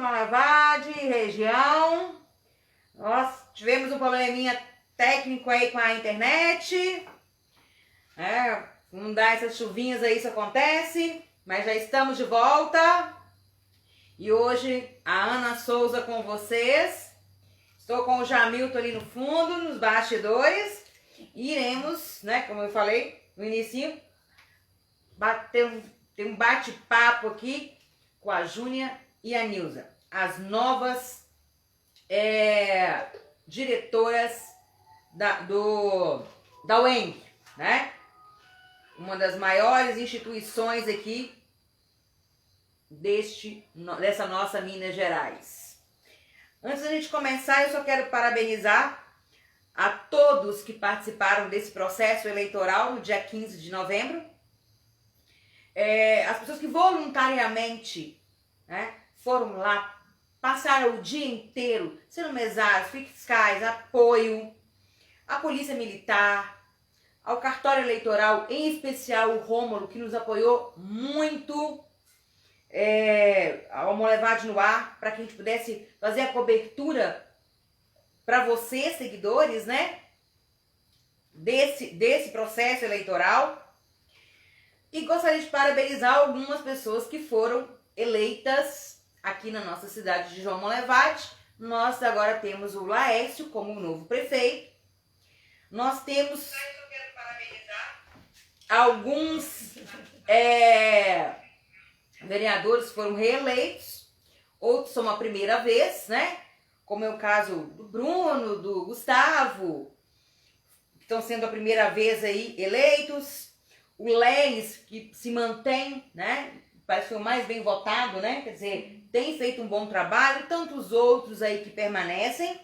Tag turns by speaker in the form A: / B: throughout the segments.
A: João Levade, região. Nós tivemos um probleminha técnico aí com a internet. Não dá essas chuvinhas aí, isso acontece. Mas já estamos de volta. E hoje a Ana Souza com vocês. Estou com o Jamilton ali no fundo, nos bastidores. E iremos, né, como eu falei no início, ter um bate-papo aqui com a Júnia e a Nilza, as novas diretoras da UENG, né? Uma das maiores instituições aqui dessa nossa Minas Gerais. Antes da gente começar, eu só quero parabenizar a todos que participaram desse processo eleitoral no dia 15 de novembro. As pessoas que voluntariamente, né, foram lá, passaram o dia inteiro sendo mesários, fiscais, apoio à Polícia Militar, ao cartório eleitoral, em especial o Rômulo, que nos apoiou muito, ao Molevade no Ar, para que a gente pudesse fazer a cobertura para vocês, seguidores, né, desse processo eleitoral. E gostaria de parabenizar algumas pessoas que foram eleitas aqui na nossa cidade de João Molevade. Nós agora temos o Laércio como o novo prefeito. Nós temos alguns vereadores que foram reeleitos, outros são a primeira vez, né? Como é o caso do Bruno, do Gustavo, que estão sendo a primeira vez aí eleitos. O Lenis, que se mantém, né? Parece que foi o mais bem votado, né? Quer dizer, tem feito um bom trabalho. Tantos outros aí que permanecem.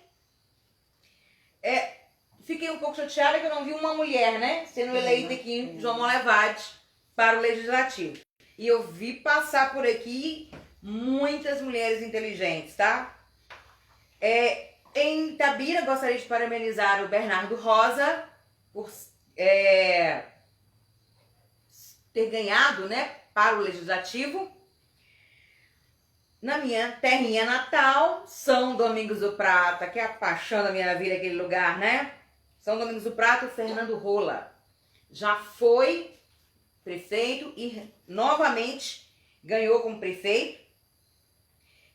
A: Fiquei um pouco chateada que eu não vi uma mulher, né? Sendo eleita aqui em João Molevade para o Legislativo. E eu vi passar por aqui muitas mulheres inteligentes, tá? Em Itabira, gostaria de parabenizar o Bernardo Rosa por ter ganhado, né, para o Legislativo. Na minha terrinha natal, São Domingos do Prata, que é a paixão da minha vida, aquele lugar, né? São Domingos do Prata, o Fernando Rola já foi prefeito e novamente ganhou como prefeito.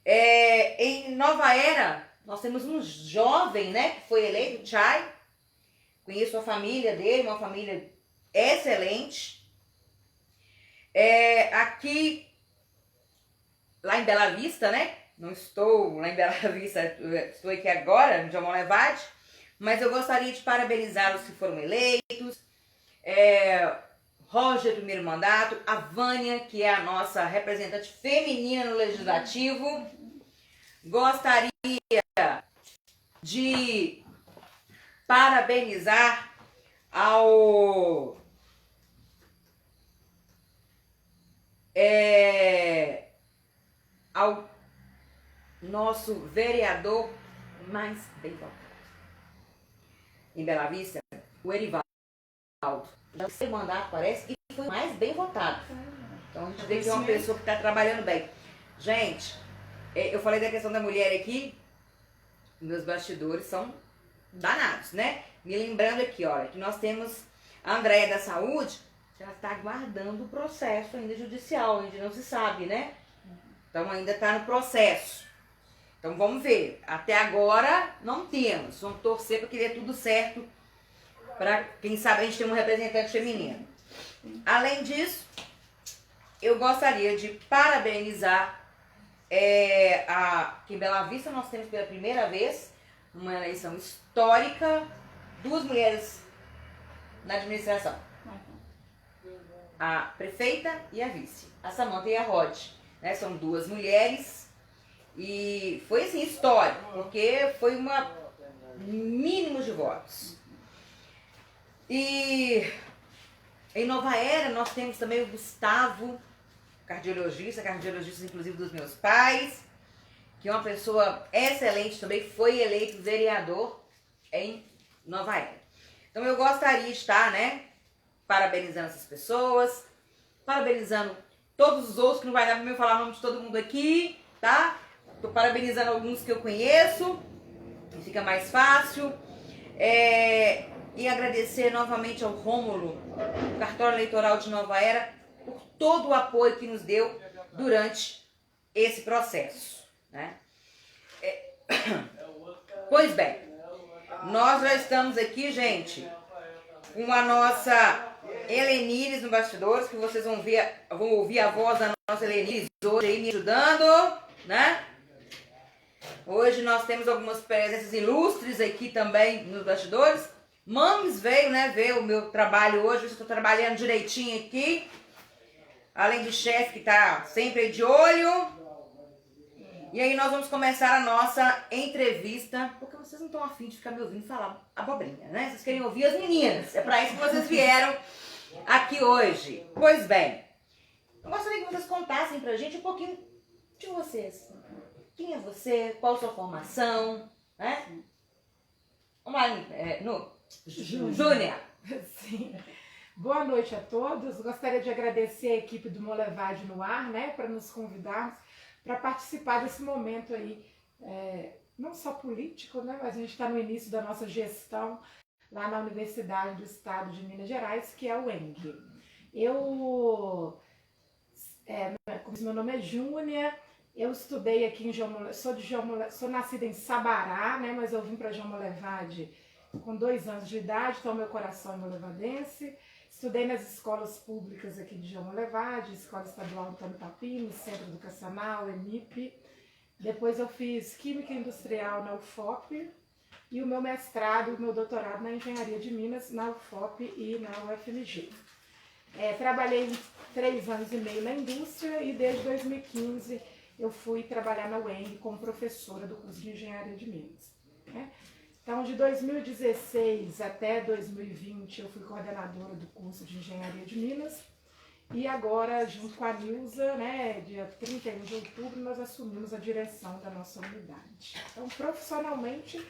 A: Em Nova Era, nós temos um jovem, né, que foi eleito, o Chay. Conheço a família dele, uma família excelente. Aqui, lá em Bela Vista, né? Não estou lá em Bela Vista, estou aqui agora, em João Molevade, mas eu gostaria de parabenizar os que foram eleitos. Roger, primeiro mandato, a Vânia, que é a nossa representante feminina no Legislativo. Gostaria de parabenizar ao nosso vereador mais bem votado em Bela Vista, o Erivaldo. Já o seu mandato parece e foi mais bem votado. Então a gente vê que é uma pessoa que está trabalhando bem. Gente, eu falei da questão da mulher aqui, meus bastidores são danados, né? Me lembrando aqui, olha, que nós temos a Andréia da Saúde, que ela está aguardando o processo ainda judicial, ainda não se sabe, né? Então ainda está no processo. Então vamos ver. Até agora não temos. Vamos torcer para que dê tudo certo. Para quem sabe a gente ter um representante feminino. Além disso, eu gostaria de parabenizar aqui em Bela Vista nós temos pela primeira vez uma eleição histórica, 2 mulheres na administração. A prefeita e a vice, a Samanta e a Rod, né? São 2 mulheres e foi assim histórico, porque foi uma mínimo de votos. E em Nova Era nós temos também o Gustavo, cardiologista inclusive dos meus pais, que é uma pessoa excelente também, foi eleito vereador em Nova Era. Então eu gostaria de estar, né, parabenizando essas pessoas, parabenizando todos os outros, que não vai dar para mim falar o nome de todo mundo aqui, tá? Estou parabenizando alguns que eu conheço, que fica mais fácil. E agradecer novamente ao Rômulo, o Cartório Eleitoral de Nova Era, por todo o apoio que nos deu durante esse processo, né? Pois bem, nós já estamos aqui, gente, com a nossa Helenires no bastidores, que vocês vão ouvir a voz da nossa Helenires hoje aí me ajudando, né? Hoje nós temos algumas presenças ilustres aqui também nos bastidores. Mames veio, né, ver o meu trabalho hoje, eu estou trabalhando direitinho aqui. Além do chefe que está sempre aí de olho. E aí nós vamos começar a nossa entrevista, porque vocês não estão afim de ficar me ouvindo falar abobrinha, né? Vocês querem ouvir as meninas, é para isso que vocês vieram aqui hoje. Pois bem, eu gostaria que vocês contassem pra gente um pouquinho de vocês. Quem é você? Qual a sua formação? Né? Vamos lá, Júnia.
B: Sim. Boa noite a todos. Gostaria de agradecer a equipe do Molevade no Ar, né, para nos convidarmos para participar desse momento aí, não só político, né, mas a gente está no início da nossa gestão lá na Universidade do Estado de Minas Gerais, que é o UENG. Meu nome é Júnia, eu estudei aqui em João Molevade, sou nascida em Sabará, né, mas eu vim para João Molevade com 2 anos de idade, então meu coração é molevadense. Estudei nas escolas públicas aqui de João Molevade, Escola Estadual Antônio Papini, Centro Educacional, EMIP. Depois eu fiz Química Industrial na UFOP e o meu mestrado, o meu doutorado na Engenharia de Minas, na UFOP e na UFMG. Trabalhei 3 anos e meio na indústria e desde 2015 eu fui trabalhar na UENG como professora do curso de Engenharia de Minas, né? Então, de 2016 até 2020, eu fui coordenadora do curso de Engenharia de Minas. E agora, junto com a Nilza, né, dia 31 de outubro, nós assumimos a direção da nossa unidade. Então, profissionalmente,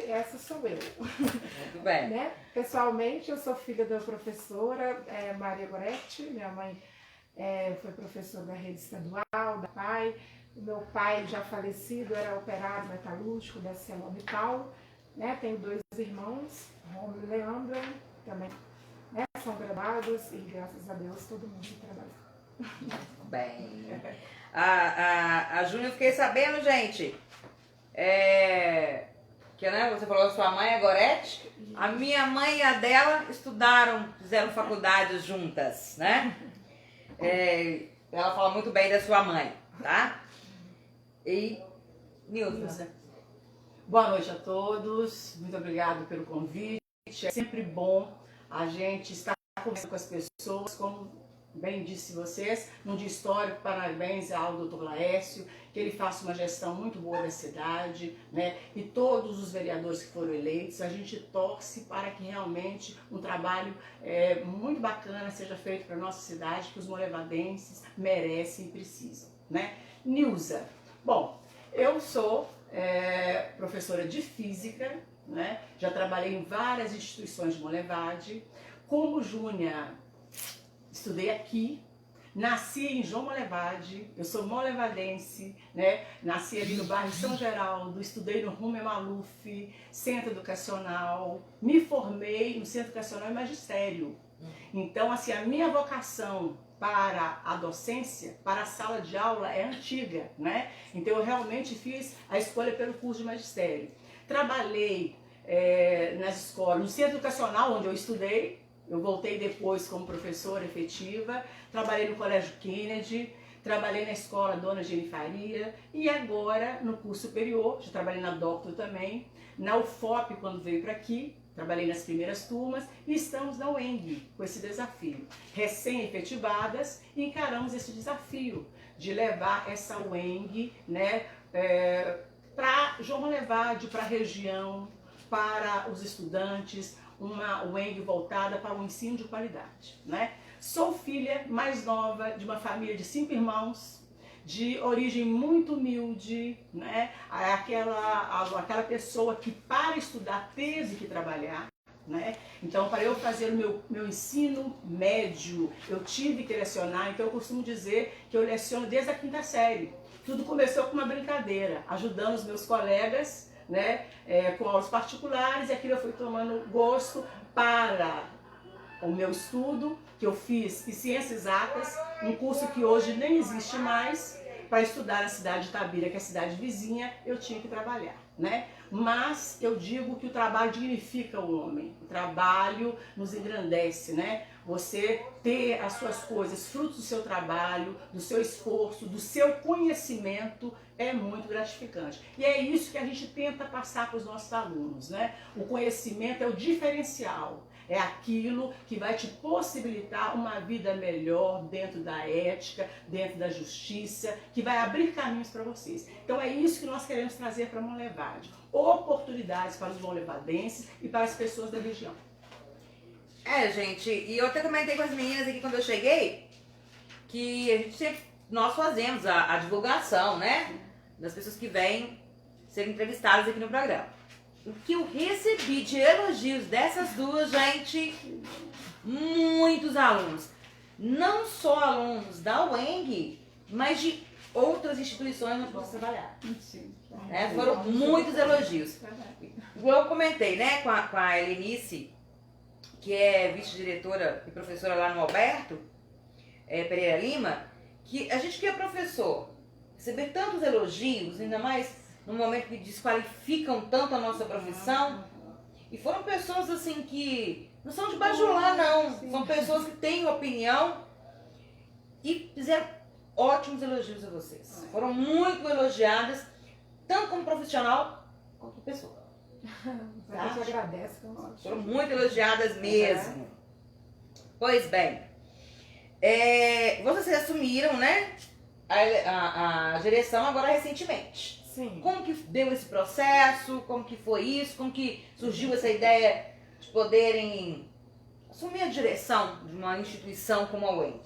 B: essa sou eu.
A: Muito bem.
B: Né? Pessoalmente, eu sou filha da professora Maria Goretti. Minha mãe foi professora da rede estadual, da PAI. O meu pai, já falecido, era operário metalúrgico da ArcelorMittal, né? Tenho 2 irmãos, Rômulo e Leandro, também, né? São graduados e, graças a Deus, todo mundo trabalha.
A: Bem, a Júnia, eu fiquei sabendo, gente, que, né, você falou que sua mãe é Gorete, a minha mãe e a dela estudaram, fizeram faculdades juntas, né? Ela fala muito bem da sua mãe, tá? E Nilza.
C: Boa noite a todos, muito obrigado pelo convite. É sempre bom a gente estar conversando com as pessoas, como bem disse vocês, num dia histórico. Parabéns ao Dr. Laércio, que ele faça uma gestão muito boa da cidade, né? E todos os vereadores que foram eleitos, a gente torce para que realmente um trabalho muito bacana seja feito para a nossa cidade, que os molevadenses merecem e precisam, né? Nilza. Bom, eu sou professora de física, né? Já trabalhei em várias instituições de Molevade. Como Júnia, estudei aqui, nasci em João Molevade, eu sou molevadense, né? Nasci ali no bairro São Geraldo, estudei no Rume Maluf, Centro Educacional, me formei no Centro Educacional e Magistério. Então, assim, a minha vocação para a docência, para a sala de aula é antiga, né? Então eu realmente fiz a escolha pelo curso de magistério. Trabalhei nas escolas, no Centro Educacional onde eu estudei, eu voltei depois como professora efetiva, trabalhei no Colégio Kennedy, trabalhei na escola Dona Genifaria e agora no curso superior, já trabalhei na Doctor também, na UFOP quando veio para aqui, trabalhei nas primeiras turmas e estamos na UENG com esse desafio. Recém-efetivadas, encaramos esse desafio de levar essa UENG, né, para João Molevade, para a região, para os estudantes, uma UENG voltada para o ensino de qualidade, né? Sou filha mais nova de uma família de 5 irmãos, de origem muito humilde, né? Aquela pessoa que para estudar teve que trabalhar, né? Então, para eu fazer o meu ensino médio, eu tive que lecionar. Então, eu costumo dizer que eu leciono desde a 5ª série. Tudo começou com uma brincadeira, ajudando os meus colegas, né, com aulas particulares, e aquilo eu fui tomando gosto para o meu estudo, que eu fiz em Ciências Exatas, um curso que hoje nem existe mais. Para estudar na cidade de Itabira, que é a cidade vizinha, eu tinha que trabalhar, né? Mas eu digo que o trabalho dignifica o homem, o trabalho nos engrandece, né? Você ter as suas coisas, frutos do seu trabalho, do seu esforço, do seu conhecimento, é muito gratificante. E é isso que a gente tenta passar para os nossos alunos, né? O conhecimento é o diferencial. É aquilo que vai te possibilitar uma vida melhor dentro da ética, dentro da justiça, que vai abrir caminhos para vocês. Então é isso que nós queremos trazer para Monlevade. Oportunidades para os monlevadenses e para as pessoas da região.
A: Gente, e eu até comentei com as meninas aqui quando eu cheguei, que a gente sempre, nós fazemos a divulgação, né? Das pessoas que vêm ser entrevistadas aqui no programa. O que eu recebi de elogios dessas duas, gente, muitos alunos. Não só alunos da UENG, mas de outras instituições onde você trabalhar.
C: Sim.
A: Foram muitos elogios. Eu comentei, né, com a Helenice, que é vice-diretora e professora lá no Alberto Pereira Lima, que a gente que é professor, receber tantos elogios, ainda mais no momento que desqualificam tanto a nossa profissão, e foram pessoas assim que não são de bajular, não, são pessoas que têm opinião e fizeram ótimos elogios a vocês. Foram muito elogiadas, tanto como profissional quanto pessoa.
B: A gente agradece.
A: Foram muito elogiadas mesmo. Pois bem, vocês assumiram, né, a direção agora recentemente.
B: Sim.
A: Como que deu esse processo? Como que foi isso? Como que surgiu essa ideia de poderem assumir a direção de uma instituição como a UENG?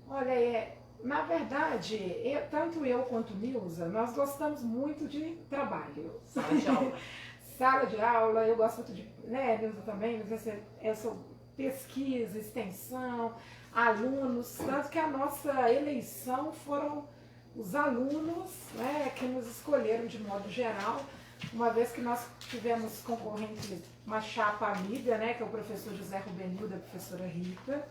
B: Olha, na verdade, tanto eu quanto Nilza, nós gostamos muito de trabalho.
C: Sala de aula.
B: Sala de aula, eu gosto muito de, né, Nilza também, mas eu sou pesquisa, extensão, alunos, tanto que a nossa eleição foram os alunos, né, que nos escolheram de modo geral, uma vez que nós tivemos concorrente, uma chapa amiga, né, que é o professor José Rubenil, da professora Rita,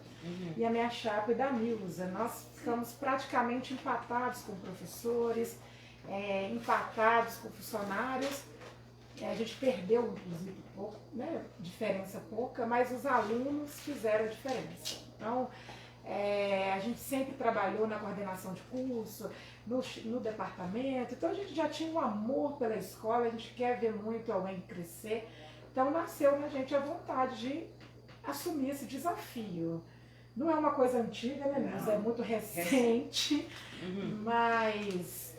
B: e a minha chapa é da Nilza. Nós ficamos praticamente empatados com professores, empatados com funcionários. A gente perdeu, inclusive, pouco, né, diferença pouca, mas os alunos fizeram a diferença. Então, a gente sempre trabalhou na coordenação de curso, no departamento, então a gente já tinha um amor pela escola, a gente quer ver muito a UENG crescer, então nasceu na gente a vontade de assumir esse desafio. Não é uma coisa antiga, né, Nilza? É muito recente, mas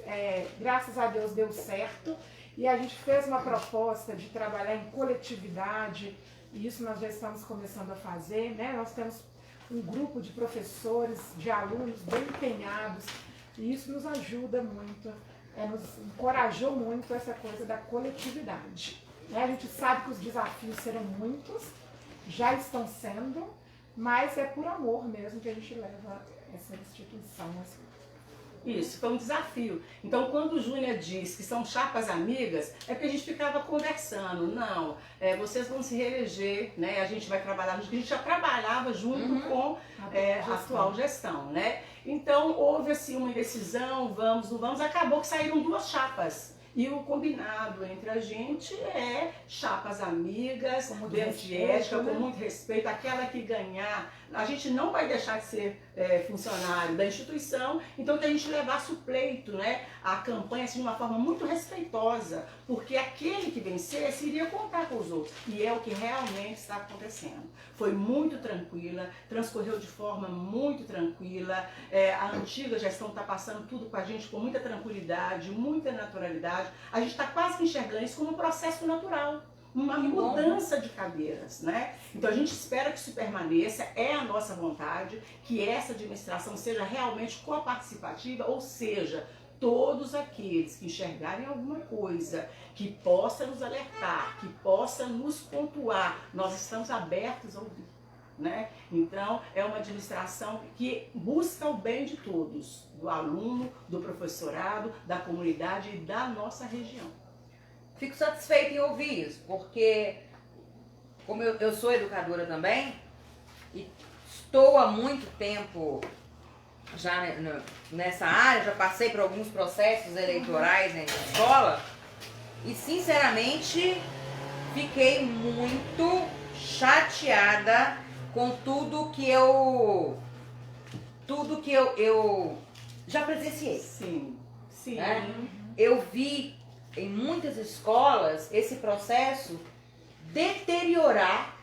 B: graças a Deus deu certo e a gente fez uma proposta de trabalhar em coletividade, e isso nós já estamos começando a fazer, né? Nós temos um grupo de professores, de alunos bem empenhados, e isso nos ajuda muito, nos encorajou muito essa coisa da coletividade. A gente sabe que os desafios serão muitos, já estão sendo, mas é por amor mesmo que a gente leva essa instituição.
C: Isso, foi um desafio. Então, quando o Júnior diz que são chapas amigas, é porque a gente ficava conversando. Não, vocês vão se reeleger, né? A gente vai trabalhar, a gente já trabalhava junto com a atual gestão, né? Então, houve assim uma indecisão, vamos, não vamos, acabou que saíram duas chapas. E o combinado entre a gente é chapas amigas, dentro de ética, com muito respeito. Aquela que ganhar, a gente não vai deixar de ser funcionário da instituição, então que a gente levasse o pleito, né, a campanha assim, de uma forma muito respeitosa, porque aquele que vencesse iria contar com os outros. E é o que realmente está acontecendo. Foi muito tranquila, transcorreu de forma muito tranquila, a antiga gestão está passando tudo com a gente com muita tranquilidade, muita naturalidade. A gente está quase que enxergando isso como um processo natural, uma mudança de cadeiras, né? Então a gente espera que isso permaneça, é a nossa vontade, que essa administração seja realmente coparticipativa, ou seja, todos aqueles que enxergarem alguma coisa, que possa nos alertar, que possa nos pontuar, nós estamos abertos a ouvir. né? Então, é uma administração que busca o bem de todos, do aluno, do professorado, da comunidade e da nossa região.
A: Fico satisfeita em ouvir isso, porque como eu sou educadora também, e estou há muito tempo já nessa área, já passei por alguns processos eleitorais na escola, e sinceramente fiquei muito chateada com tudo que eu já presenciei.
C: Sim, sim.
A: Né? Eu vi em muitas escolas esse processo deteriorar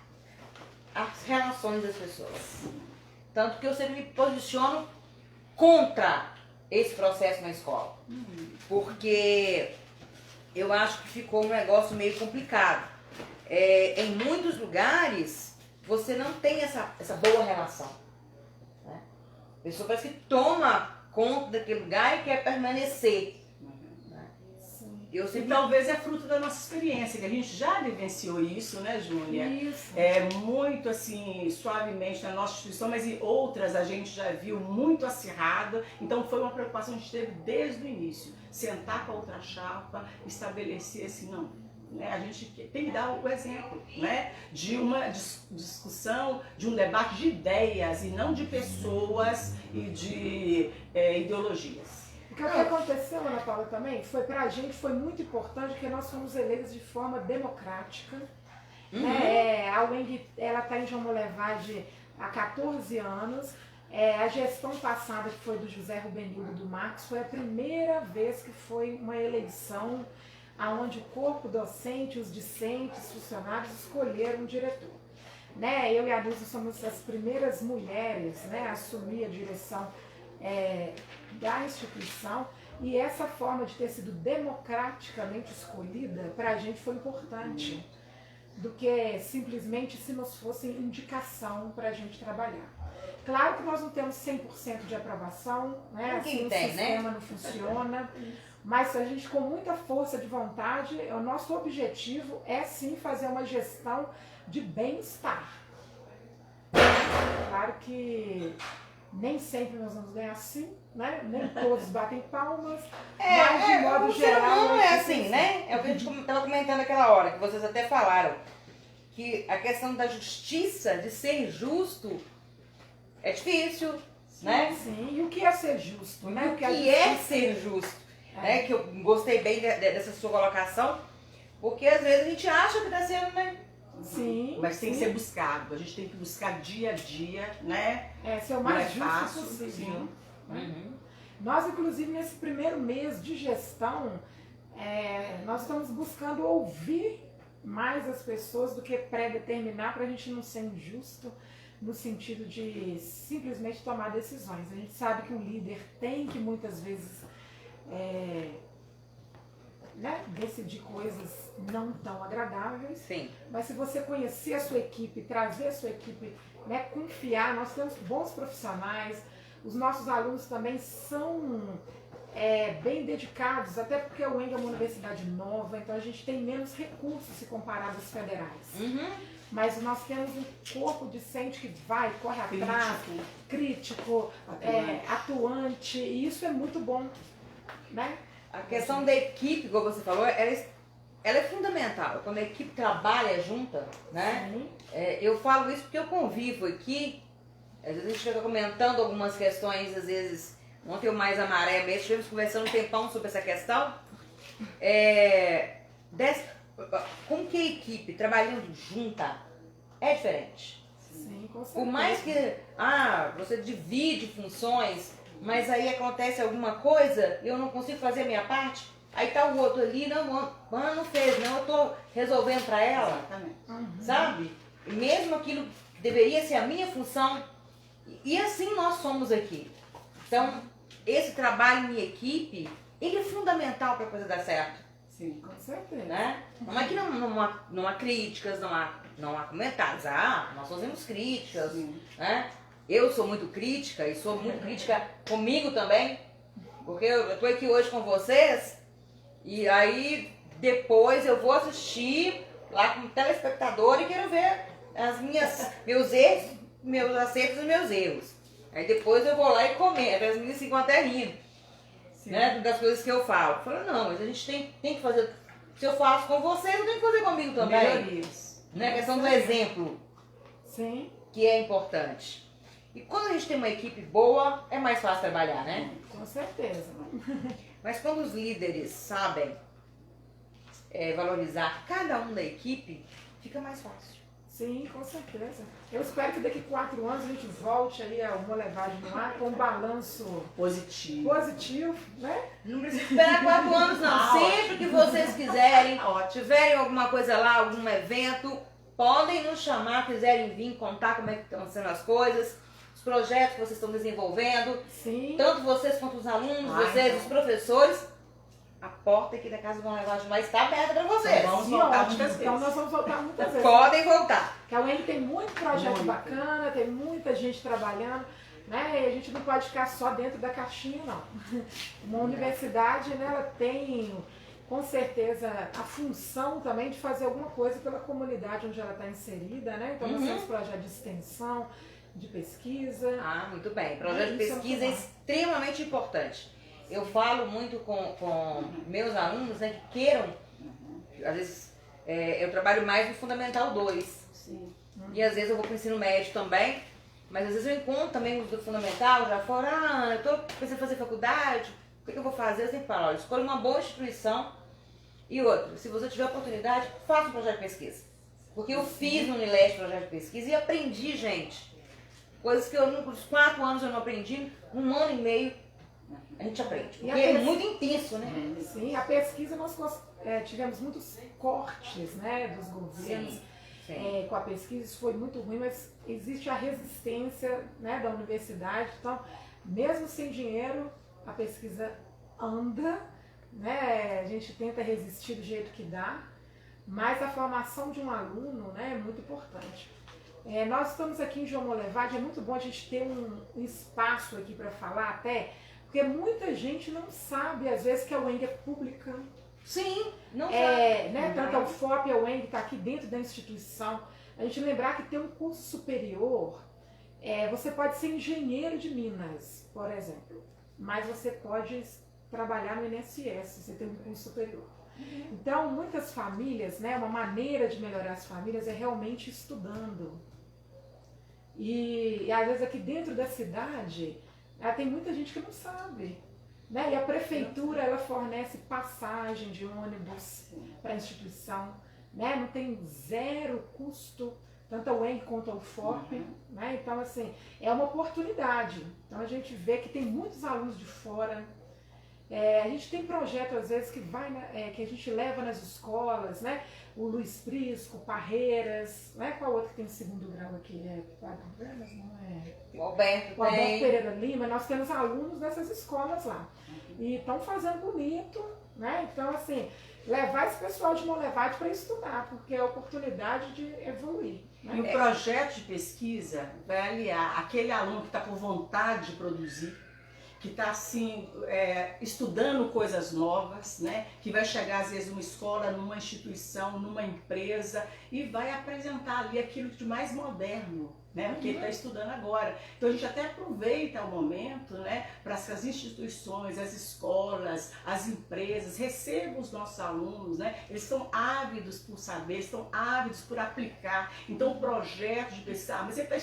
A: as relações das pessoas. Tanto que eu sempre me posiciono contra esse processo na escola. Porque eu acho que ficou um negócio meio complicado. Em muitos lugares, você não tem essa boa relação. Né? A pessoa parece que toma conta daquele lugar e quer permanecer.
C: Eu sempre... E talvez é fruto da nossa experiência, que a gente já vivenciou isso, né, Júlia?
B: Isso.
C: Muito assim, suavemente na nossa instituição, mas em outras a gente já viu muito acirrada. Então foi uma preocupação que a gente teve desde o início. Sentar com a outra chapa, estabelecer assim, não. Né, a gente tem que dar o exemplo, né, de uma discussão, de um debate de ideias e não de pessoas e de ideologias.
B: Porque o que aconteceu, Ana Paula, também, foi pra gente, foi muito importante, porque nós fomos eleitos de forma democrática. Né? A UENG, ela está em João Molevade há 14 anos. A gestão passada, que foi do José Rubenildo do Marcos, foi a primeira vez que foi uma eleição onde o corpo docente, os discentes, funcionários escolheram um diretor. Né? Eu e a Nilza somos as primeiras mulheres, né, a assumir a direção da instituição, e essa forma de ter sido democraticamente escolhida para a gente foi importante, do que simplesmente se nos fosse indicação para a gente trabalhar. Claro que nós não temos 100% de aprovação, né? Assim, o sistema não funciona, mas a gente, com muita força de vontade, o nosso objetivo é sim fazer uma gestão de bem-estar. Claro que nem sempre nós vamos ganhar sim, né? Nem todos batem palmas, mas de modo geral...
A: Não é assim, né? É o que a gente estava comentando naquela hora, que vocês até falaram, que a questão da justiça, de ser justo, é difícil,
B: sim,
A: né?
B: Sim, e o que é ser justo, né?
A: O que é ser justo, né? Que eu gostei bem dessa sua colocação, porque às vezes a gente acha que está sendo, né?
B: Sim,
C: mas tem que ser buscado, a gente tem que buscar dia a dia, né?
B: Ser o mais justo possível. Nós, inclusive, nesse primeiro mês de gestão, nós estamos buscando ouvir mais as pessoas do que predeterminar, para a gente não ser injusto no sentido de simplesmente tomar decisões. A gente sabe que o líder tem que muitas vezes decidir coisas não tão agradáveis.
A: Sim.
B: Mas se você conhecer a sua equipe, trazer a sua equipe, né, confiar, nós temos bons profissionais, os nossos alunos também são bem dedicados, até porque a UENG é uma universidade nova, então a gente tem menos recursos se comparado às federais. Mas nós temos um corpo discente que corre atrás, crítico, atuante, e isso é muito bom, né?
A: A questão da equipe, como você falou, ela é fundamental. Quando a equipe trabalha junta, né? Eu falo isso porque eu convivo aqui. Às vezes a gente fica comentando algumas questões, às vezes, ontem eu mais a Maré mesmo, estivemos conversando um tempão sobre essa questão. Como que a equipe trabalhando junta é diferente.
B: Sim, com certeza.
A: Por mais que você divide funções, mas aí acontece alguma coisa e eu não consigo fazer a minha parte, aí tá o outro ali, não fez, não, eu tô resolvendo para ela.
C: Exatamente.
A: Sabe? E mesmo aquilo que deveria ser a minha função, e assim nós somos aqui. Então, esse trabalho em equipe, ele é fundamental para a coisa dar certo.
B: Sim, com certeza.
A: Né? Não é que não há críticas, não há comentários. Nós fazemos críticas, né? Eu sou muito crítica e sou muito crítica comigo também, porque eu tô aqui hoje com vocês e aí depois eu vou assistir lá como telespectador e quero ver meus erros meus acertos e meus erros. Aí depois eu vou lá e comento. As meninas ficam até rindo, né, das coisas que eu falo. Eu falo, não, mas a gente tem que fazer. Se eu faço com vocês, eu tenho que fazer comigo também.
C: Melhorias.
A: Né? A questão do exemplo,
B: Sim.
A: que é importante. E quando a gente tem uma equipe boa, é mais fácil trabalhar, né?
B: Com certeza.
A: Mas quando os líderes sabem valorizar cada um da equipe, fica mais fácil.
B: Sim, com certeza. Eu espero que daqui 4 anos a gente volte aí a uma levagem no ar com um balanço positivo, né?
A: Não precisa esperar 4 anos, não. Sempre que vocês quiserem, tiverem alguma coisa lá, algum evento, podem nos chamar, quiserem vir contar como é que estão sendo as coisas, os projetos que vocês estão desenvolvendo.
B: Sim.
A: Tanto vocês quanto os alunos, vocês, os professores. A porta aqui da Casa do Bom Levagem vai estar aberta para vocês.
C: Vamos voltar muitas vezes.
B: Então nós vamos voltar muitas vezes.
A: Podem voltar.
B: Porque a UENG tem muito projeto bacana, tem muita gente trabalhando, né? E a gente não pode ficar só dentro da caixinha, não. Uma universidade, né, ela tem, com certeza, a função também de fazer alguma coisa pela comunidade onde ela está inserida, né? Então nós temos projeto de extensão, de pesquisa.
A: Ah, muito bem. Projeto de pesquisa é extremamente importante. Eu falo muito com meus alunos, né, que queiram, às vezes eu trabalho mais no Fundamental 2.
C: Sim.
A: E às vezes eu vou para o ensino médio também, mas às vezes eu encontro também os do Fundamental, já falo, eu estou pensando em fazer faculdade, o que eu vou fazer? Eu sempre falo, olha, escolha uma boa instituição e outra, se você tiver oportunidade, faça um projeto de pesquisa. Porque eu fiz no Unileste projeto de pesquisa e aprendi, gente, coisas que nos 4 anos eu não aprendi, 1 ano e meio a gente aprende, porque é muito intenso, né?
B: Sim, a pesquisa nós tivemos muitos cortes, né, dos governos. Sim. Com a pesquisa, isso foi muito ruim, mas existe a resistência, né, da universidade. Então, mesmo sem dinheiro, a pesquisa anda, né, a gente tenta resistir do jeito que dá, mas a formação de um aluno, né, é muito importante. Nós estamos aqui em João Molevade, é muito bom a gente ter um espaço aqui para falar até, porque muita gente não sabe, às vezes, que a UENG é pública.
A: Sim, não sabe.
B: Né, tanto a UFOP e a UENG está aqui dentro da instituição. A gente lembrar que ter um curso superior, você pode ser engenheiro de Minas, por exemplo, mas você pode trabalhar no INSS, você tem um curso superior. Então, muitas famílias, né, uma maneira de melhorar as famílias é realmente estudando. E às vezes aqui dentro da cidade, tem muita gente que não sabe. Né? E a prefeitura ela fornece passagem de ônibus para a instituição, né? Não tem zero custo, tanto a UENG quanto a UFOP. Né? Então, assim, é uma oportunidade. Então, a gente vê que tem muitos alunos de fora. A gente tem projeto, às vezes, que a gente leva nas escolas, né? O Luiz Prisco, Parreiras, né? Qual outro que tem 2º grau aqui? Padre Branas, não é?
A: O Alberto
B: Pereira Lima. Nós temos alunos dessas escolas lá. E estão fazendo bonito, né? Então, assim, levar esse pessoal de Molevade para estudar, porque é a oportunidade de evoluir. Né?
C: E o projeto de pesquisa vai aliar aquele aluno que está com vontade de produzir, que está assim, estudando coisas novas, né? Que vai chegar às vezes numa escola, numa instituição, numa empresa e vai apresentar ali aquilo de mais moderno, né? Que ele está estudando agora. Então a gente até aproveita o momento, né? Para que as instituições, as escolas, as empresas recebam os nossos alunos, né? Eles estão ávidos por saber, estão ávidos por aplicar. Então o projeto de pesquisa, mas ele está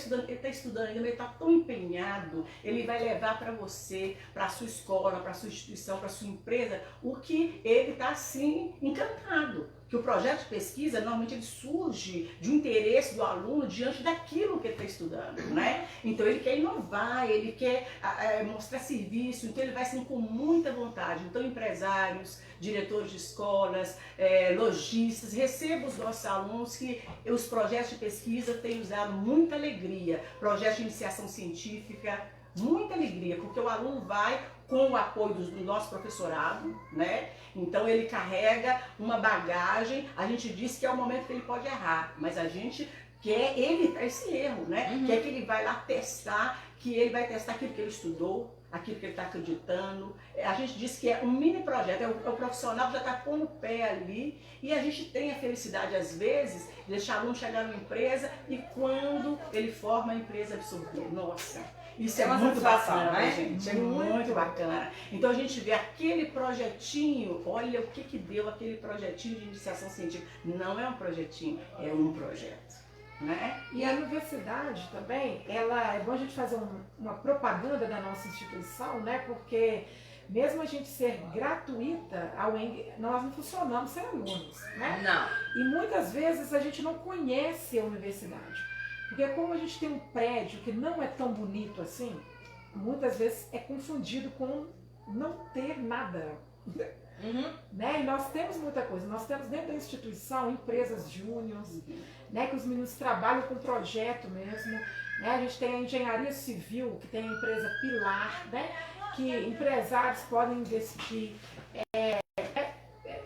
C: estudando ainda, mas ele está tão empenhado, ele vai levar para você, para a sua escola, para a sua instituição, para a sua empresa, o que ele está assim encantado. Que o projeto de pesquisa, normalmente ele surge de um interesse do aluno diante daquilo que ele está estudando, né? Então ele quer inovar, ele quer mostrar serviço, então ele vai assim com muita vontade. Então empresários, diretores de escolas, lojistas, recebam os nossos alunos que os projetos de pesquisa têm nos dado muita alegria. Projetos de iniciação científica, muita alegria, porque o aluno vai com o apoio do nosso professorado, né? Então ele carrega uma bagagem, a gente diz que é o momento que ele pode errar, mas a gente que é evitar esse erro, né?
A: Uhum.
C: Que é que ele vai lá testar, que ele vai testar aquilo que ele estudou, aquilo que ele está acreditando. A gente diz que é um mini projeto, é o profissional que já está pondo o pé ali, e a gente tem a felicidade, às vezes, de deixar o aluno chegar numa empresa e quando ele forma a empresa absorver. Nossa, isso é
A: uma
C: muito
A: satisfação,
C: bacana,
A: né?
C: gente. É muito bacana. Então a gente vê aquele projetinho, olha o que deu aquele projetinho de iniciação científica. Não é um projetinho, é um projeto. Né?
B: E a universidade também, ela é bom a gente fazer uma propaganda da nossa instituição, né? Porque mesmo a gente ser gratuita, a UENG, nós não funcionamos sem alunos, né?
A: Não.
B: E muitas vezes a gente não conhece a universidade. Porque como a gente tem um prédio que não é tão bonito assim, muitas vezes é confundido com não ter nada.
A: Uhum.
B: Né? E nós temos muita coisa. Nós temos dentro da instituição empresas júniores, né? Que os meninos trabalham com projeto mesmo. Né? A gente tem a engenharia civil, que tem a empresa Pilar, né? Que empresários podem investir.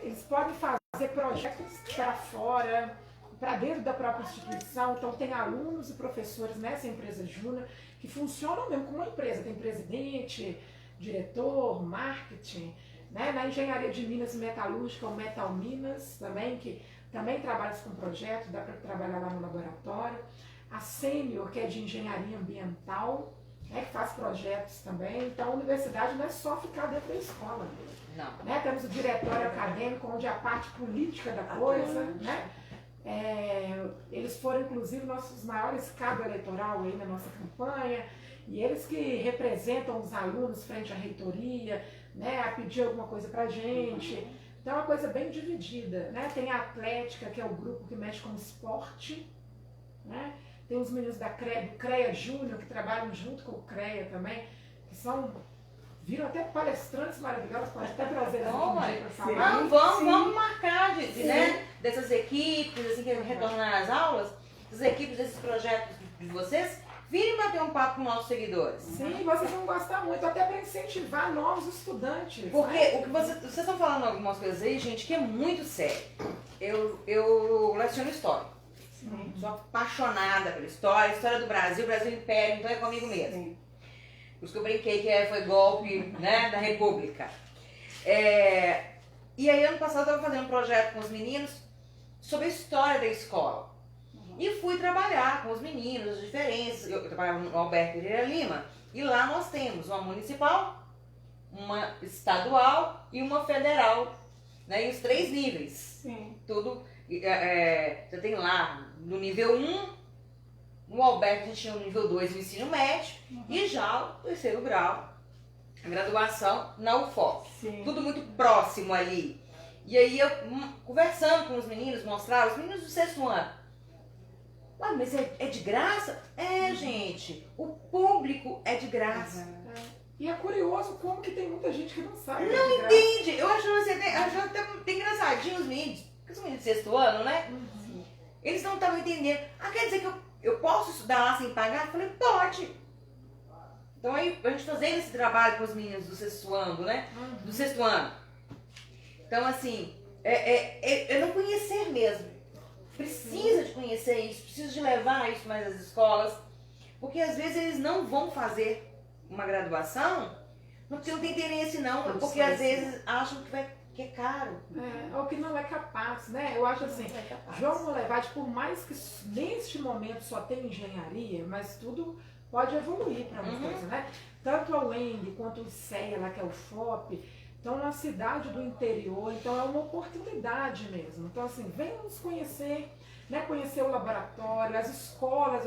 B: Eles podem fazer projetos para fora, para dentro da própria instituição. Então tem alunos e professores nessa empresa júnior que funcionam mesmo como uma empresa. Tem presidente, diretor, marketing. Né? Na engenharia de Minas e metalúrgica, o Metal Minas também, que também trabalha com projeto, dá para trabalhar lá no laboratório. A Sênior, que é de engenharia ambiental, né? Que faz projetos também. Então a universidade não é só ficar dentro da escola.
A: Não.
B: Né? Temos o diretório acadêmico, onde é a parte política da coisa. Né? Eles foram, inclusive, nossos maiores cabo eleitoral aí na nossa campanha. E eles que representam os alunos frente à reitoria, né, a pedir alguma coisa pra gente. Então é uma coisa bem dividida, né? Tem a Atlética, que é o grupo que mexe com esporte, né? Tem os meninos do CREA Júnior, que trabalham junto com o CREA também, que viram até palestrantes maravilhosos, pode até trazer eles um dia para falar.
A: Vamos marcar né, dessas equipes, assim, que retornar às aulas, das equipes desses projetos de vocês. Vem bater um papo com nossos seguidores.
B: Sim, vocês vão gostar muito, até para incentivar novos estudantes.
A: Porque
B: né?
A: o que vocês estão falando algumas coisas aí, gente, que é muito sério. Eu leciono história.
C: Sim.
A: Sou apaixonada pela história do Brasil Império, então é comigo mesmo.
C: Sim.
A: Por isso que eu brinquei que foi golpe, né, da República. E aí, ano passado, eu estava fazendo um projeto com os meninos sobre a história da escola. E fui trabalhar com os meninos, as diferenças. Eu trabalhava no Alberto Pereira Lima. E lá nós temos uma municipal, uma estadual e uma federal. Né? E os 3 níveis.
C: Sim.
A: Tudo. Você tem lá no nível 1, no Alberto a gente tinha o nível 2 o ensino médio. E já o 3º grau, a graduação na UFOP.
C: Sim.
A: Tudo muito próximo ali. E aí eu, conversando com os meninos, mostrava, os meninos do 6º ano. Ué, mas é de graça? Gente, o público é de graça.
B: E é curioso como que tem muita gente que não sabe.
A: Não entende. Eu acho até engraçadinho os meninos, porque os meninos do 6º ano, né? Eles não estavam entendendo. Quer dizer que eu posso estudar lá sem pagar? Eu falei, pode. Então aí a gente fazendo esse trabalho com os meninos do 6º ano, né? Do 6º ano. Então assim, é não conhecer mesmo. Precisa de conhecer isso, precisa de levar isso mais às escolas, porque às vezes eles não vão fazer uma graduação, não porque não tem interesse não, porque às vezes acham que é caro.
B: Ou que não é capaz, né? Eu acho assim, João Molevade, por mais que neste momento só tem engenharia, mas tudo pode evoluir para uma coisa, né? Tanto a UENG quanto o ICEA, lá que é o FOP, então, na cidade do interior, então é uma oportunidade mesmo. Então, assim, venham nos conhecer, né? Conhecer o laboratório, as escolas,